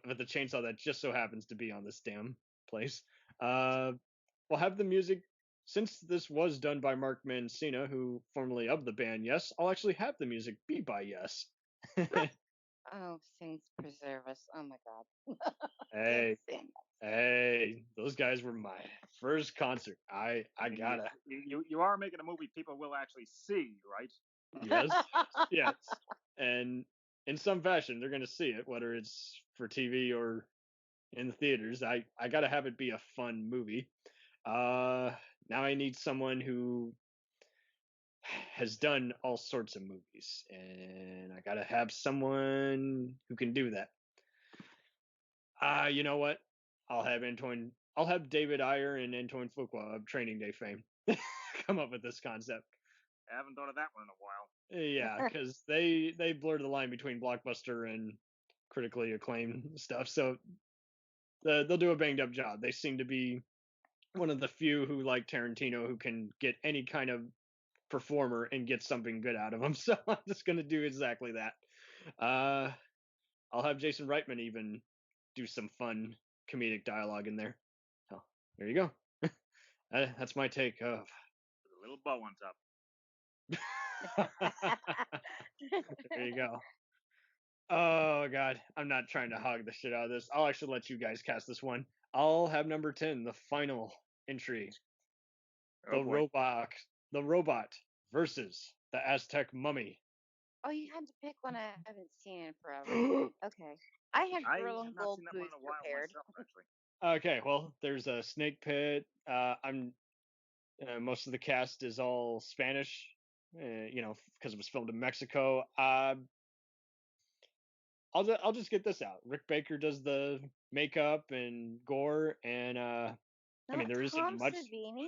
with the chainsaw that just so happens to be on this damn place. We'll have the music. Since this was done by Mark Mancina, who formerly of the band Yes, I'll actually have the music be by Yes. Oh, saints preserve us. Oh my God. Hey, hey, those guys were my first concert. I gotta. You are making a movie people will actually see, right? Yes, yes, and in some fashion they're gonna see it, whether it's for TV or in the theaters. I gotta have it be a fun movie. Now I need someone who has done all sorts of movies, and I gotta have someone who can do that. You know what? I'll have David Ayer and Antoine Fuqua of Training Day fame come up with this concept. I haven't thought of that one in a while. Yeah, because they blur the line between blockbuster and critically acclaimed stuff. So they'll do a banged up job. They seem to be one of the few who, like Tarantino, who can get any kind of performer and get something good out of them. So I'm just gonna do exactly that. I'll have Jason Reitman even do some fun comedic dialogue in there. So there you go. That's my take of With a little bow on top. There you go. Oh god, I'm not trying to hog the shit out of this. I'll actually let you guys cast this one. I'll have number 10, the final entry. Oh, boy. The robot versus the Aztec mummy. Oh, you had to pick one I haven't seen in forever. Okay. I had I Grill have and not Gold seen that one Boots in a while prepared. myself, actually. Okay, well, there's a snake pit. I'm most of the cast is all Spanish, because it was filmed in Mexico. I'll just get this out. Rick Baker does the makeup and gore, and I mean there isn't much. Savini?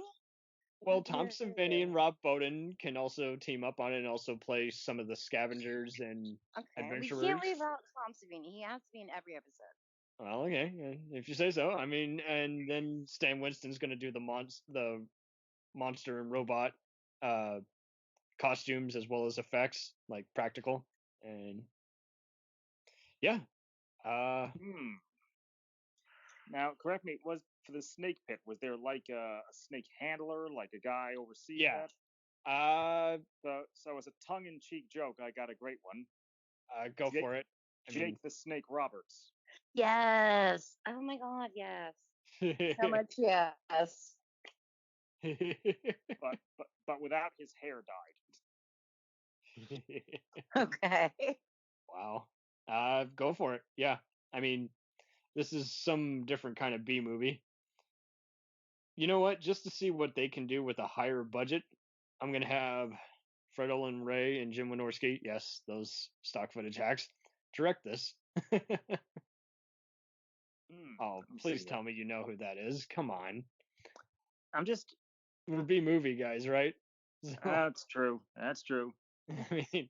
Well, Tom Savini and Rob Bowden can also team up on it and also play some of the scavengers and adventurers. We can't leave out Tom Savini. He has to be in every episode. Well, okay, if you say so. I mean, and then Stan Winston's going to do the monster and robot costumes as well as effects, like practical, and yeah. Now, correct me. Was for the snake pit? Was there like a snake handler, like a guy overseeing that? So as a tongue-in-cheek joke, I got a great one. Go for it. Jake the Snake Roberts. Yes. Oh my God. Yes. So much yes. but without his hair dyed. Okay. Wow. Go for it. Yeah. I mean, this is some different kind of B movie. You know what? Just to see what they can do with a higher budget, I'm gonna have Fred Olen Ray and Jim Wynorski, yes, those stock footage hacks, direct this. Oh, please tell me you know who that is. Come on. We're B movie guys, right? So, that's true. That's true. I mean,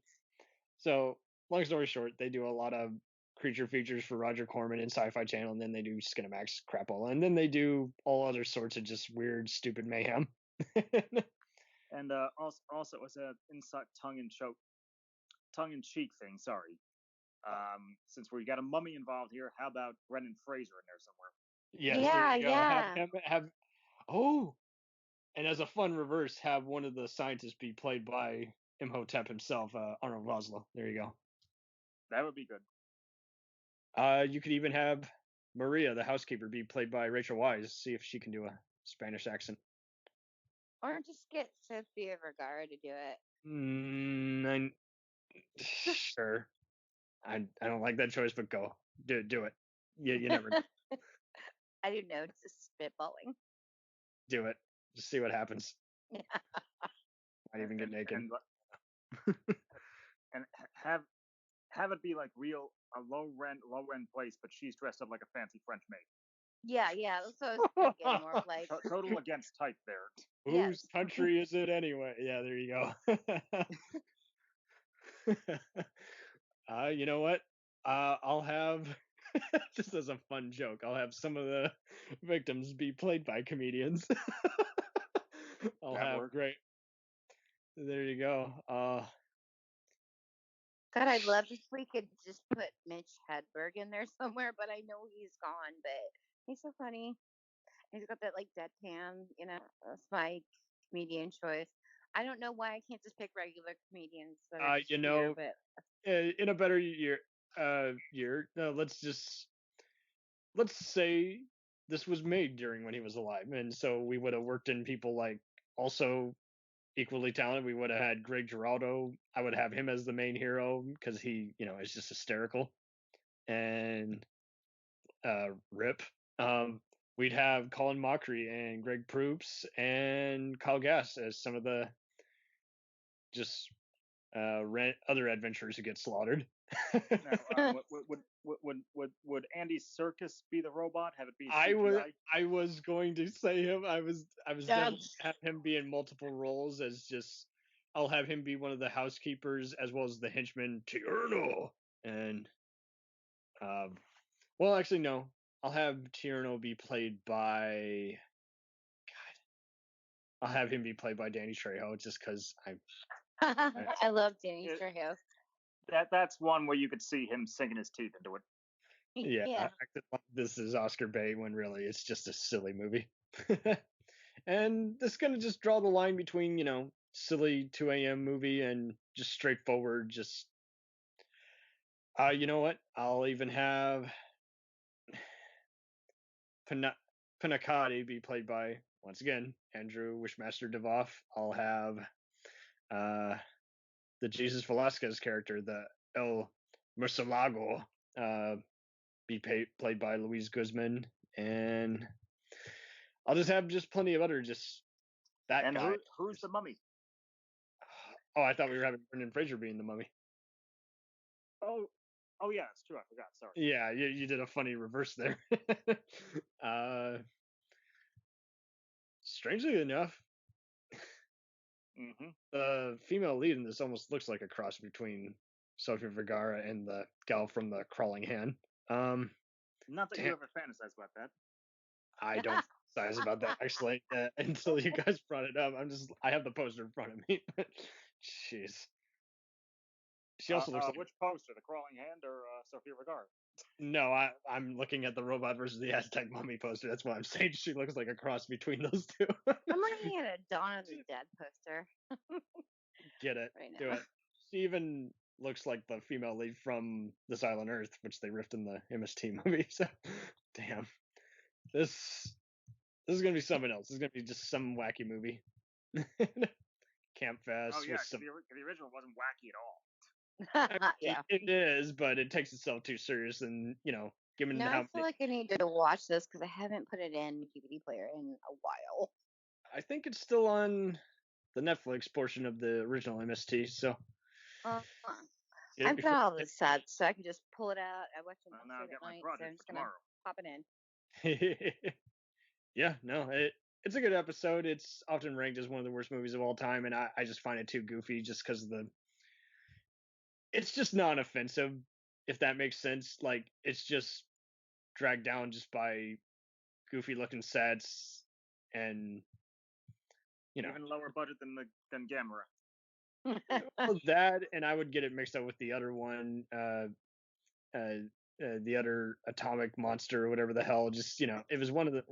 so long story short, they do a lot of creature features for Roger Corman and Sci-Fi Channel, and then they do Skinamax crapola, and then they do all other sorts of just weird, stupid mayhem. And also as a inside tongue-in-cheek thing. Sorry. Since we got a mummy involved here, how about Brendan Fraser in there somewhere? Yes, yeah. And as a fun reverse, have one of the scientists be played by Imhotep himself, Arnold Vosloo. There you go. That would be good. You could even have Maria, the housekeeper, be played by Rachel Weisz. See if she can do a Spanish accent. Or just get Sofia Vergara to do it. Sure. I don't like that choice, but go. Do it. You never know. I don't know. It's just spitballing. Do it. Just see what happens. Might even get naked. And have it be like a low rent place, but she's dressed up like a fancy French maid. Yeah. So I was thinking more like total against type there. Whose country is it anyway? Yeah, there you go. You know what? I'll have just as a fun joke. I'll have some of the victims be played by comedians. I'll That have works. great. There you go. God, I'd love if we could just put Mitch Hedberg in there somewhere, but I know he's gone. But he's so funny. He's got that like deadpan, that's my comedian choice. I don't know why I can't just pick regular comedians that are just here, but in a better let's say this was made during when he was alive, and so we would have worked in people like also equally talented. We would have had Greg Giraldo. I would have him as the main hero because he, is just hysterical. And Rip. We'd have Colin Mochrie and Greg Proops and Kyle Gass as some of the just other adventurers who get slaughtered. Now, would Andy Serkis be the robot? Have it be CGI? I was going to say him. I was definitely have him be in multiple roles as just. I'll have him be one of the housekeepers as well as the henchman Tierno. And well, actually no. I'll have Tierno be played by. God. I'll have him be played by Danny Trejo just because I love Danny Trejo. That's one where you could see him sinking his teeth into it. Yeah. This is Oscar bait when really it's just a silly movie. And this is gonna just draw the line between, silly 2 a.m. movie and just straightforward, just you know what? I'll even have Panakati be played by, once again, Andrew Wishmaster DeVoff. I'll have the Jesus Velasquez character, the El Murcielago, be played by Luis Guzman, and I'll just have plenty of other that and guy. Who's the mummy? Oh, I thought we were having Brendan Fraser being the mummy. Oh yeah, it's true. I forgot. Sorry. Yeah, you did a funny reverse there. Strangely enough, the female lead in this almost looks like a cross between Sofia Vergara and the gal from The Crawling Hand. Not that you ever fantasize about that. I don't fantasize about that actually until you guys brought it up. I have the poster in front of me. Jeez. She also looks like which poster, The Crawling Hand or Sofia Vergara? No, I'm looking at the Robot versus the Aztec Mummy poster. That's why I'm saying she looks like a cross between those two. I'm looking at a Dawn of the Dead poster. Get it. Right now. Do it. She even looks like the female lead from This Island Earth, which they riffed in the MST movie. So, damn. This is going to be something else. This is going to be just some wacky movie. Camp Fest. Oh, yeah, the original wasn't wacky at all. Yeah, it is, but it takes itself too serious, and given now how I feel like I need to watch this because I haven't put it in DVD player in a while. I think it's still on the Netflix portion of the original MST, so I've got all the sets, so I can just pull it out. I watch them now at night, so I'm just gonna pop it in. Yeah, no, it's a good episode. It's often ranked as one of the worst movies of all time, and I just find it too goofy just because of it's just non-offensive, if that makes sense. Like, it's just dragged down just by goofy-looking sets and, even lower budget than Gamera. Well, that, and I would get it mixed up with the other one, the other atomic monster or whatever the hell. Just, it was one of the.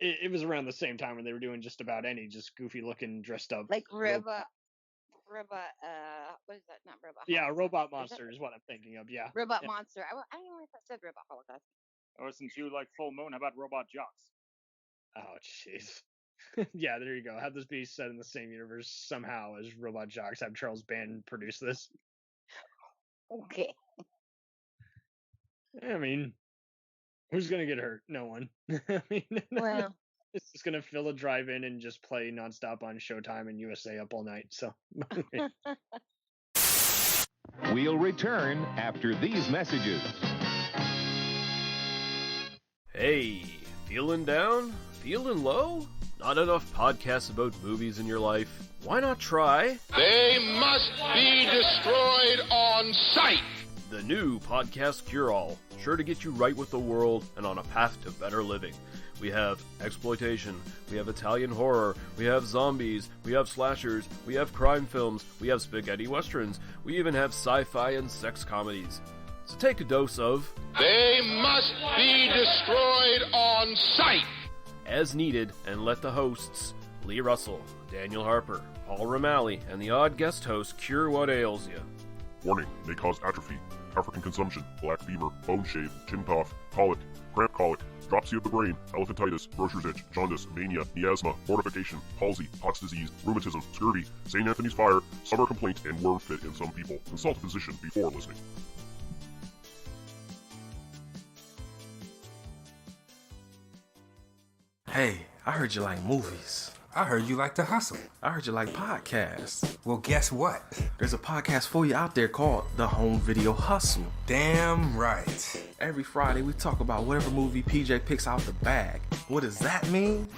It was around the same time when they were doing just about any just goofy-looking, dressed-up like Robot. What is that? Not Robot. Yeah, Holocaust. Robot Monster is what I'm thinking of. Yeah, Robot Monster. I don't know if I said Robot Holocaust. Or since you like Full Moon, how about Robot Jocks? Oh, jeez. Yeah, there you go. Have this be set in the same universe somehow as Robot Jocks. Have Charles Band produce this. Okay. I mean, who's gonna get hurt? No one. I mean, well, it's just gonna fill a drive-in and just play nonstop on Showtime and USA Up All Night. So. We'll return after these messages. Hey, feeling down? Feeling low? Not enough podcasts about movies in your life? Why not try... They must be destroyed on sight! The new Podcast Cure-All, sure to get you right with the world and on a path to better living. We have exploitation, we have Italian horror, we have zombies, we have slashers, we have crime films, we have spaghetti westerns, we even have sci-fi and sex comedies. So take a dose of... They must be destroyed on sight! As needed, and let the hosts, Lee Russell, Daniel Harper, Paul Romali, and the odd guest host cure what ails you. Warning, may cause atrophy, African consumption, black fever, bone shave, chin cough, colic, cramp colic, dropsy of the brain, elephantitis, grocer's itch, jaundice, mania, miasma, mortification, palsy, Pott's disease, rheumatism, scurvy, St. Anthony's fire, summer complaint, and worm fit in some people. Consult a physician before listening. Hey, I heard you like movies. I heard you like to hustle. I heard you like podcasts. Well, guess what? There's a podcast for you out there called The Home Video Hustle. Damn right. Every Friday, we talk about whatever movie PJ picks out the bag. What does that mean?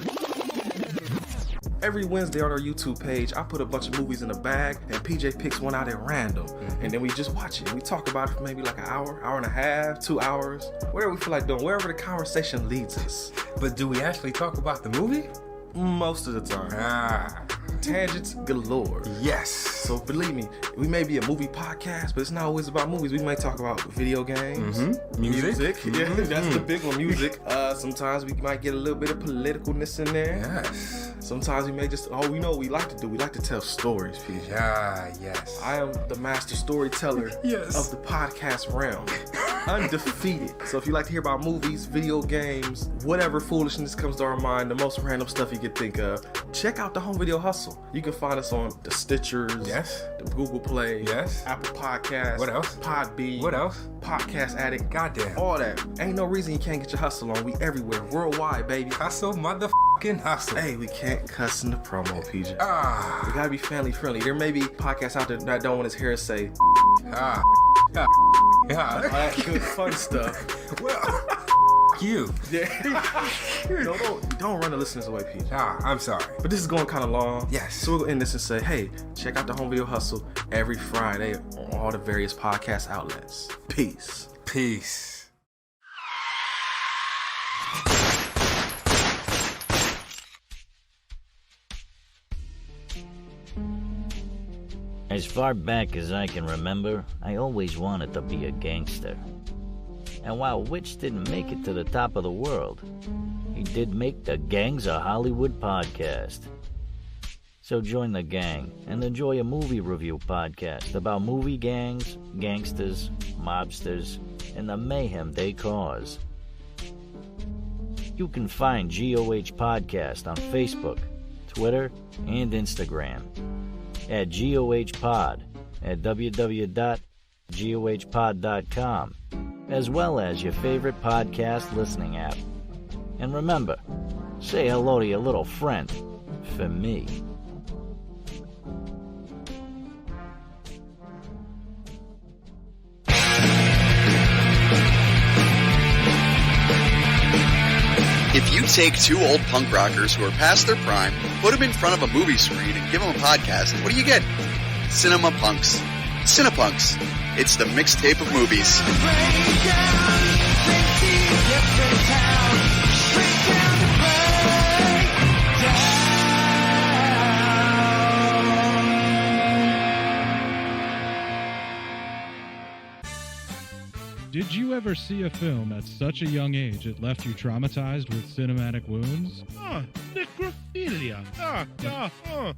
Every Wednesday on our YouTube page, I put a bunch of movies in a bag, and PJ picks one out at random. And then we just watch it. We talk about it for maybe like an hour, hour and a half, 2 hours, whatever we feel like doing, wherever the conversation leads us. But do we actually talk about the movie? Most of the time. Tangents galore. Yes. So believe me, we may be a movie podcast, but it's not always about movies. We might talk about video games, music. Yeah, that's the big one, music. Sometimes we might get a little bit of politicalness in there. Yes. Sometimes we may just, we know what we like to do. We like to tell stories, PJ. Yes. I am the master storyteller of the podcast realm. Undefeated. So if you like to hear about movies, video games, whatever foolishness comes to our mind, the most random stuff you could think of, check out the Home Video Hustle. You can find us on the Stitchers, the Google Play, Apple Podcasts, what else? Podbean, what else? Podcast Addict, goddamn, all that. Ain't no reason you can't get your hustle on. We everywhere, worldwide, baby. Hustle, motherfucking hustle. Hey, we can't cuss in the promo, PJ. We gotta be family friendly. There may be podcasts out there that don't want his hair to say all that good fun stuff. Well, you. Don't run the listeners away, PJ. I'm sorry. But this is going kind of long. Yes. So we'll end this and say, hey, check out the Home Video Hustle every Friday on all the various podcast outlets. Peace. Peace. As far back as I can remember, I always wanted to be a gangster. And while Witch didn't make it to the top of the world, he did make the Gangs of Hollywood podcast. So join the gang and enjoy a movie review podcast about movie gangs, gangsters, mobsters, and the mayhem they cause. You can find GOH Podcast on Facebook, Twitter, and Instagram at GOH Pod at www.gohpod.com, as well as your favorite podcast listening app. And remember, say hello to your little friend for me. If you take two old punk rockers who are past their prime, put them in front of a movie screen, and give them a podcast, what do you get? Cinema Punks. Cinepunks. It's the mixtape of movies. Did you ever see a film at such a young age it left you traumatized with cinematic wounds? Necrophilia.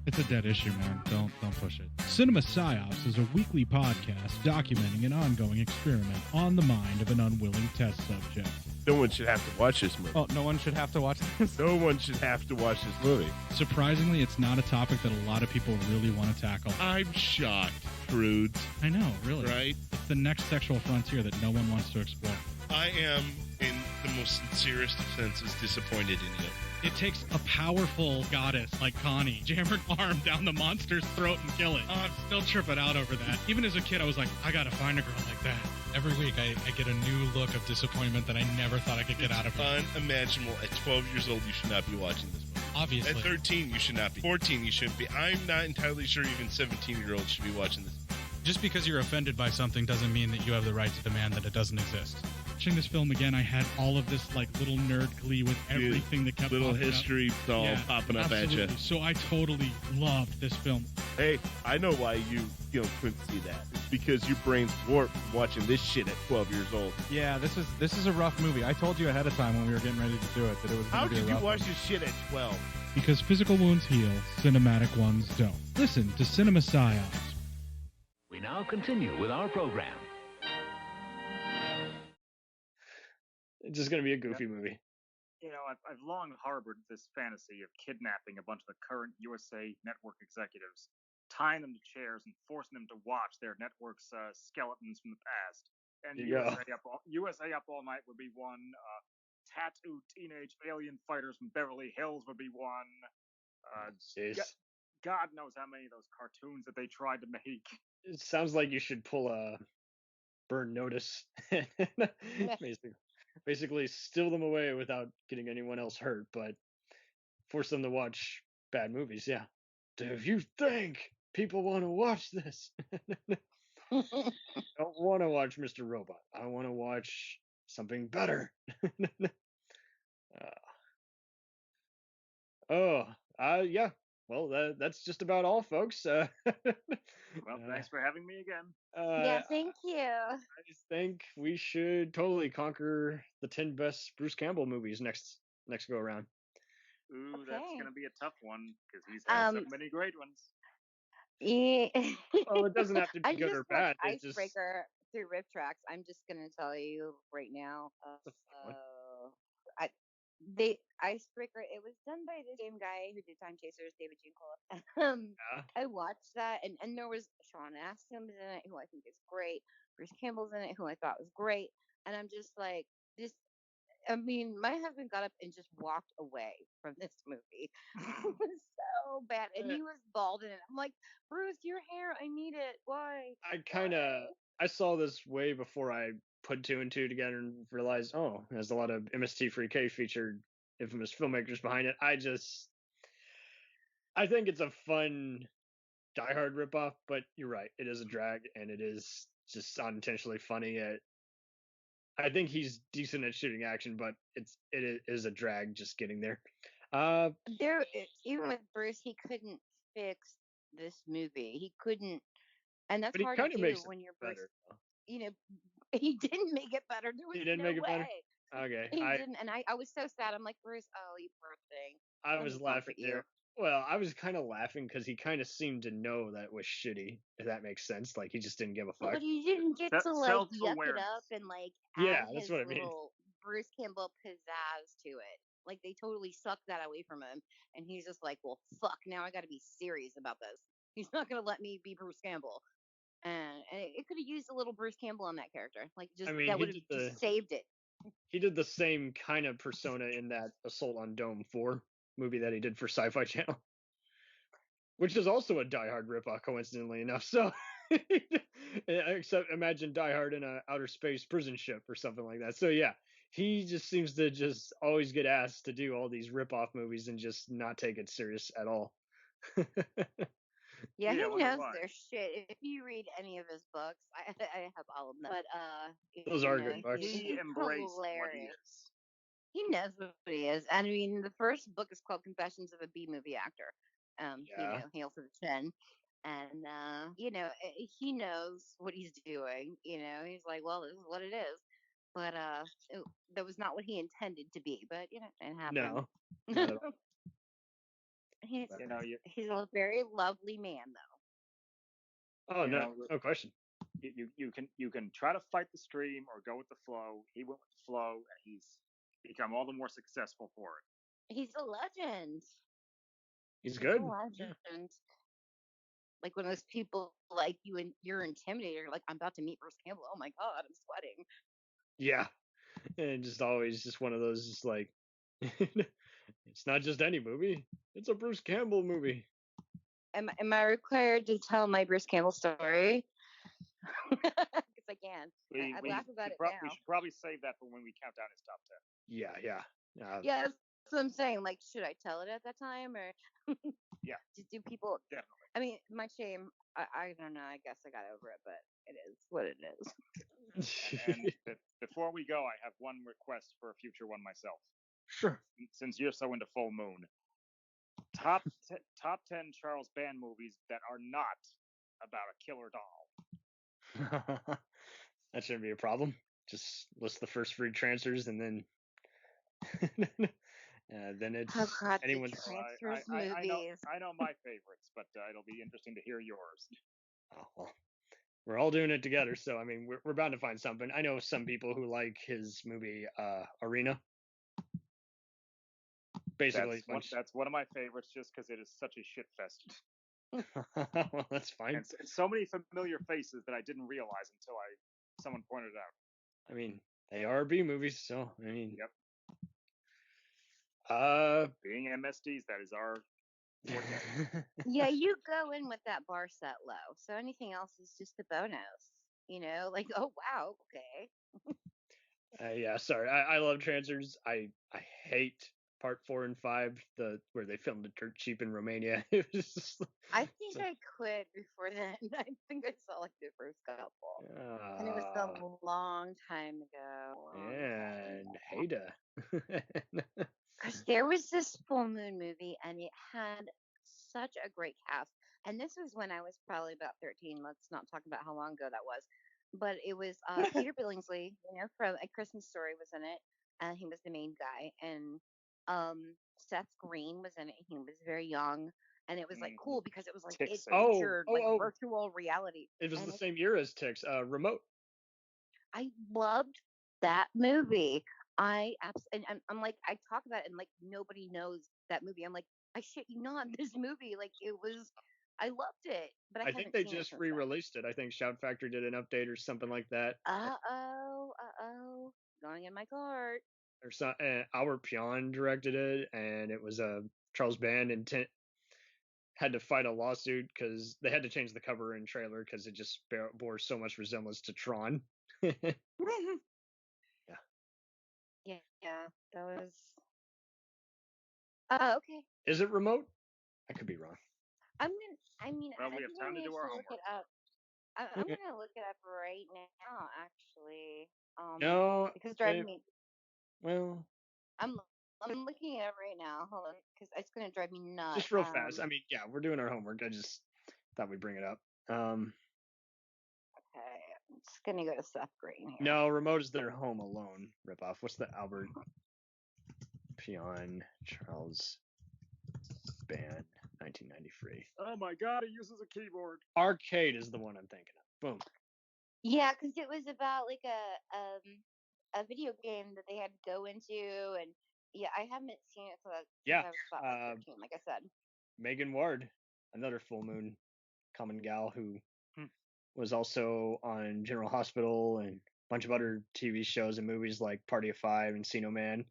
It's a dead issue, man. Don't push it. Cinema Psyops is a weekly podcast documenting an ongoing experiment on the mind of an unwilling test subject. No one should have to watch this movie. Oh, no one should have to watch this? No one should have to watch this movie. Surprisingly, it's not a topic that a lot of people really want to tackle. I'm shocked, prudes. I know, really. Right? It's the next sexual frontier that no one wants to explore. I am, in the most sincerest of senses, disappointed in you. It takes a powerful goddess like Connie, jam her arm down the monster's throat and kill it. Oh, I'm still tripping out over that. Even as a kid, I was like, I gotta find a girl like that. Every week, I get a new look of disappointment that I never thought I could get out of her. Unimaginable. At 12 years old, you should not be watching this movie. Obviously. At 13, you should not be. 14, you shouldn't be. I'm not entirely sure even 17-year-olds should be watching this. Just because you're offended by something doesn't mean that you have the right to demand that it doesn't exist. Watching this film again, I had all of this like little nerd glee with everything that kept little popping history all popping up absolutely. at you. So I totally loved this film. Hey, I know why you couldn't see that. It's because your brain's warped from watching this shit at 12 years old. Yeah, this is a rough movie. I told you ahead of time when we were getting ready to do it that it was going How to be a did you rough watch one. this shit at 12? Because physical wounds heal, cinematic ones don't. Listen to Cinema Psyops. We now continue with our program. It's just going to be a goofy movie. You know, I've long harbored this fantasy of kidnapping a bunch of the current USA Network executives, tying them to chairs and forcing them to watch their network's skeletons from the past. And USA Up All Night would be one. Tattooed teenage alien fighters from Beverly Hills would be one. God knows how many of those cartoons that they tried to make. It sounds like you should pull a Burn Notice. Basically steal them away without getting anyone else hurt, but force them to watch bad movies. Yeah. Do you think people want to watch this? I don't want to watch Mr. Robot. I want to watch something better. Yeah. Well, that's just about all, folks. Well, thanks for having me again. Yeah, thank you. I just think we should totally conquer the 10 best Bruce Campbell movies next go around. Ooh, Okay. that's going to be a tough one because he's had so many great ones. Yeah. Well, it doesn't have to be I good just or bad. watched It's just Icebreaker through Rip Tracks. I'm just gonna tell you right now. Icebreaker. It was done by the same guy who did Time Chasers, David Giancola. I watched that, and there was Sean Astin's in it, who I think is great. Bruce Campbell's in it, who I thought was great. And I'm just like, this. I mean, my husband got up and just walked away from this movie. It was so bad, and he was bald in it. I'm like, Bruce, your hair, I need it. Why? I saw this way before I put two and two together and realized, oh, there's a lot of MST3k featured infamous filmmakers behind it. I think it's a fun Die Hard ripoff, but you're right, it is a drag, and it is just unintentionally funny. I think he's decent at shooting action, but it is a drag just getting there. Even with Bruce, he couldn't fix this movie. He couldn't, and that's But he hard to kind of do makes when it you're Bruce. better. You know, he didn't make it better. There was He didn't no make it way. better? Okay. He didn't, and I was so sad. I'm like, Bruce, oh, you poor thing. I was laughing there. Well, I was kind of laughing because he kind of seemed to know that it was shitty, if that makes sense. Like, he just didn't give a fuck. But he didn't get to like yuck it up and like Yeah, add that's his what I mean. little Bruce Campbell pizzazz to it. Like, they totally sucked that away from him, and he's just like, well, fuck, now I got to be serious about this. He's not gonna let me be Bruce Campbell, and it could have used a little Bruce Campbell on that character. Like, just that would have just saved it. He did the same kind of persona in that Assault on Dome 4 movie that he did for Sci-Fi Channel, which is also a Die Hard ripoff, coincidentally enough. So, except imagine Die Hard in a outer space prison ship or something like that. So yeah, he just seems to just always get asked to do all these ripoff movies and just not take it serious at all. Yeah, he knows their shit. If you read any of his books, I have all of them. But those are good books. He embraced what he is. He knows what he is. I mean, the first book is called Confessions of a B-Movie Actor. You know, Hail to the Chin. And, you know, he knows what he's doing. You know, he's like, well, this is what it is. But that was not what he intended to be. But, you know, it happened. No. He's a very lovely man, though. Oh, no question. You can try to fight the stream or go with the flow. He went with the flow, and he's become all the more successful for it. He's a legend. He's good. A legend. Like when those people like you and you're intimidated. You're like, I'm about to meet Bruce Campbell. Oh my god, I'm sweating. Yeah, and just always just one of those, just like, it's not just any movie. It's a Bruce Campbell movie. Am I required to tell my Bruce Campbell story? Because I can. I laugh about it now. We should probably save that for when we count down his top 10. Yeah. Yes. what I'm saying. Like, should I tell it at that time or? Yeah. Do people? Definitely. I mean, my shame. I don't know. I guess I got over it, but it is what it is. and before we go, I have one request for a future one myself. Sure. Since you're so into Full Moon, top 10 Charles Band movies that are not about a killer doll. That shouldn't be a problem. Just list the first 3 transfers and then then it's anyone's. Transfers movies. I know my favorites, but it'll be interesting to hear yours. Oh, well, we're all doing it together, so I mean, we're bound to find something. I know some people who like his movie Arena. Basically, that's one of my favorites, just because it is such a shit fest. Well, that's fine. And so many familiar faces that I didn't realize until someone pointed out. I mean, they are B movies, so I mean. Yep. Being MSTs, that is our forte. Yeah, you go in with that bar set low, so anything else is just a bonus. You know, like, oh wow, okay. Yeah, sorry. I love transfers. I hate part 4 and 5, where they filmed it dirt cheap in Romania. It was just, I think I quit before then. I think I saw like the first couple, and it was a long time ago. And Haida. Because there was this Full Moon movie, and it had such a great cast. And this was when I was probably about 13. Let's not talk about how long ago that was. But it was Peter Billingsley, from A Christmas Story was in it. And he was the main guy. And Seth Green was in it. He was very young. And it was like cool because it was like it featured virtual reality. It was the same year as Tix, Remote. I loved that movie. I'm like, I talk about it and like nobody knows that movie. I'm like, I shit you not, this movie, like it was, I loved it. But I think they just re-released it. I think Shout Factory did an update or something like that. Going in my cart. Or some, Albert Pion directed it, and it was a Charles Band and had to fight a lawsuit because they had to change the cover and trailer because it just bore so much resemblance to Tron. Yeah, that was. Okay. Is it Remote? I could be wrong. I we have time to do our homework. Look it up. I'm gonna look it up right now, actually. No, because driving me. Well, I'm looking it up right now. Hold on, because it's gonna drive me nuts. Just real fast. I mean, yeah, we're doing our homework. I just thought we'd bring it up. Okay, I'm just gonna go to Seth Green here. No, Remote is their Home Alone ripoff. What's the Albert Pion Charles Band 1993? Oh my God, he uses a keyboard. Arcade is the one I'm thinking of. Boom. Yeah, because it was about like a video game that they had to go into, and yeah, I haven't seen it since I was about 13, like I said. Megan Ward, another Full Moon common gal who was also on General Hospital and a bunch of other TV shows and movies like Party of Five and Encino Man,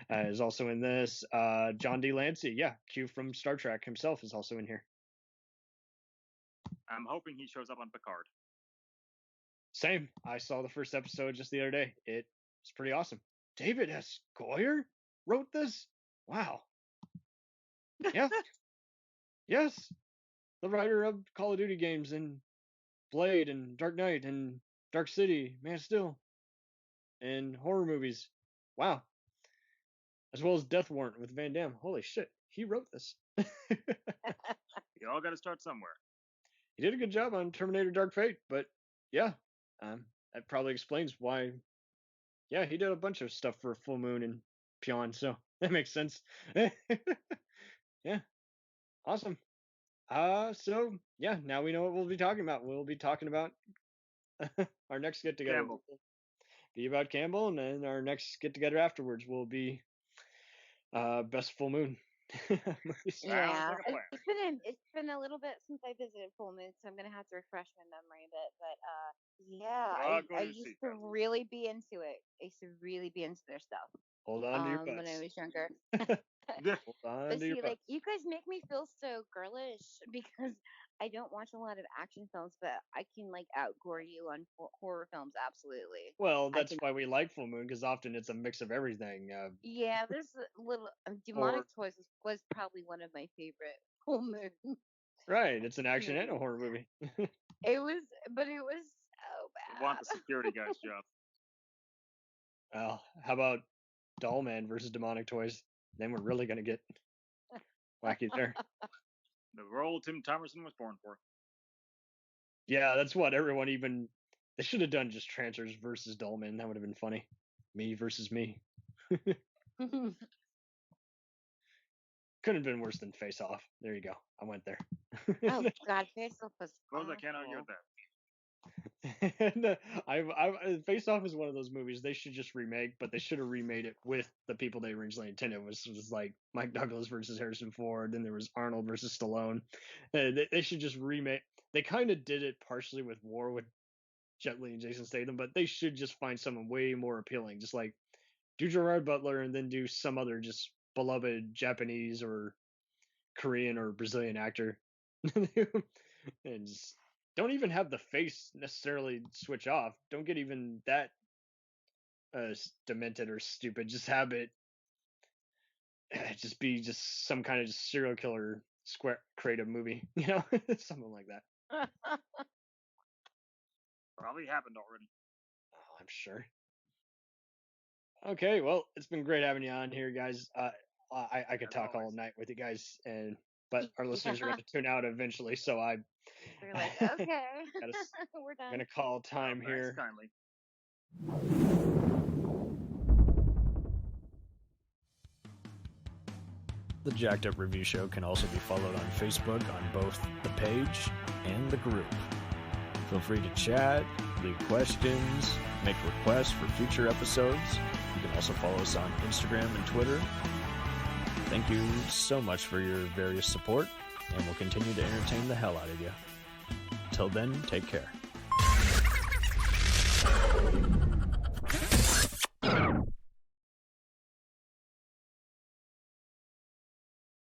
is also in this. John D. Lancey, Q from Star Trek himself is also in here. I'm hoping he shows up on Picard. Same. I saw the first episode just the other day. It's pretty awesome. David S. Goyer wrote this? Wow. Yeah. Yes. The writer of Call of Duty games and Blade and Dark Knight and Dark City, Man of Steel, and horror movies. Wow. As well as Death Warrant with Van Damme. Holy shit. He wrote this. You all got to start somewhere. He did a good job on Terminator Dark Fate, but yeah. That probably explains why. Yeah, he did a bunch of stuff for Full Moon and Pion, so that makes sense. Yeah, awesome. So yeah, now we know what we'll be talking about. We'll be talking about our next get together. Campbell. Be about Campbell, and then our next get together afterwards will be best Full Moon. Yeah, it's been a little bit since I visited Full Moon, so I'm gonna have to refresh my memory a bit. But yeah, I used to really be into it. I used to really be into their stuff. Hold on to your butts. When I was younger. But see, like, you guys make me feel so girlish because I don't watch a lot of action films, but I can, like, outgore you on horror films, absolutely. Well, that's why we like Full Moon, because often it's a mix of everything. Yeah, there's a little... Demonic Toys was probably one of my favorite Full Moon. Right, it's an action and a horror movie. It was so bad. You want the security guy's job. Well, how about Dollman versus Demonic Toys? Then we're really going to get wacky there. The role Tim Thomerson was born for. Yeah, that's what everyone even... They should have done just Trancers versus Dollman. That would have been funny. Me versus me. Couldn't have been worse than Face Off. There you go. I went there. Oh, God, Face Off was Suppose I can't argue with that. And Face Off is one of those movies they should just remake, but they should have remade it with the people they originally intended. It was like Mike Douglas versus Harrison Ford, then there was Arnold versus Stallone. They should just remake. They kind of did it partially with War with Jet Li and Jason Statham, but they should just find someone way more appealing. Just like do Gerard Butler and then do some other just beloved Japanese or Korean or Brazilian actor, and just don't even have the face necessarily switch off. Don't get even that demented or stupid. Just have it just be just some kind of serial killer square creative movie, you know, something like that. Probably happened already. Oh, I'm sure. Okay, well, it's been great having you on here, guys. I could talk all night with you guys, but our listeners are going to tune out eventually, so They're like, okay, we're done. I'm going to call time here. Kindly. The Jacked Up Review Show can also be followed on Facebook on both the page and the group. Feel free to chat, leave questions, make requests for future episodes. You can also follow us on Instagram and Twitter. Thank you so much for your various support, and we'll continue to entertain the hell out of you. Till then, take care.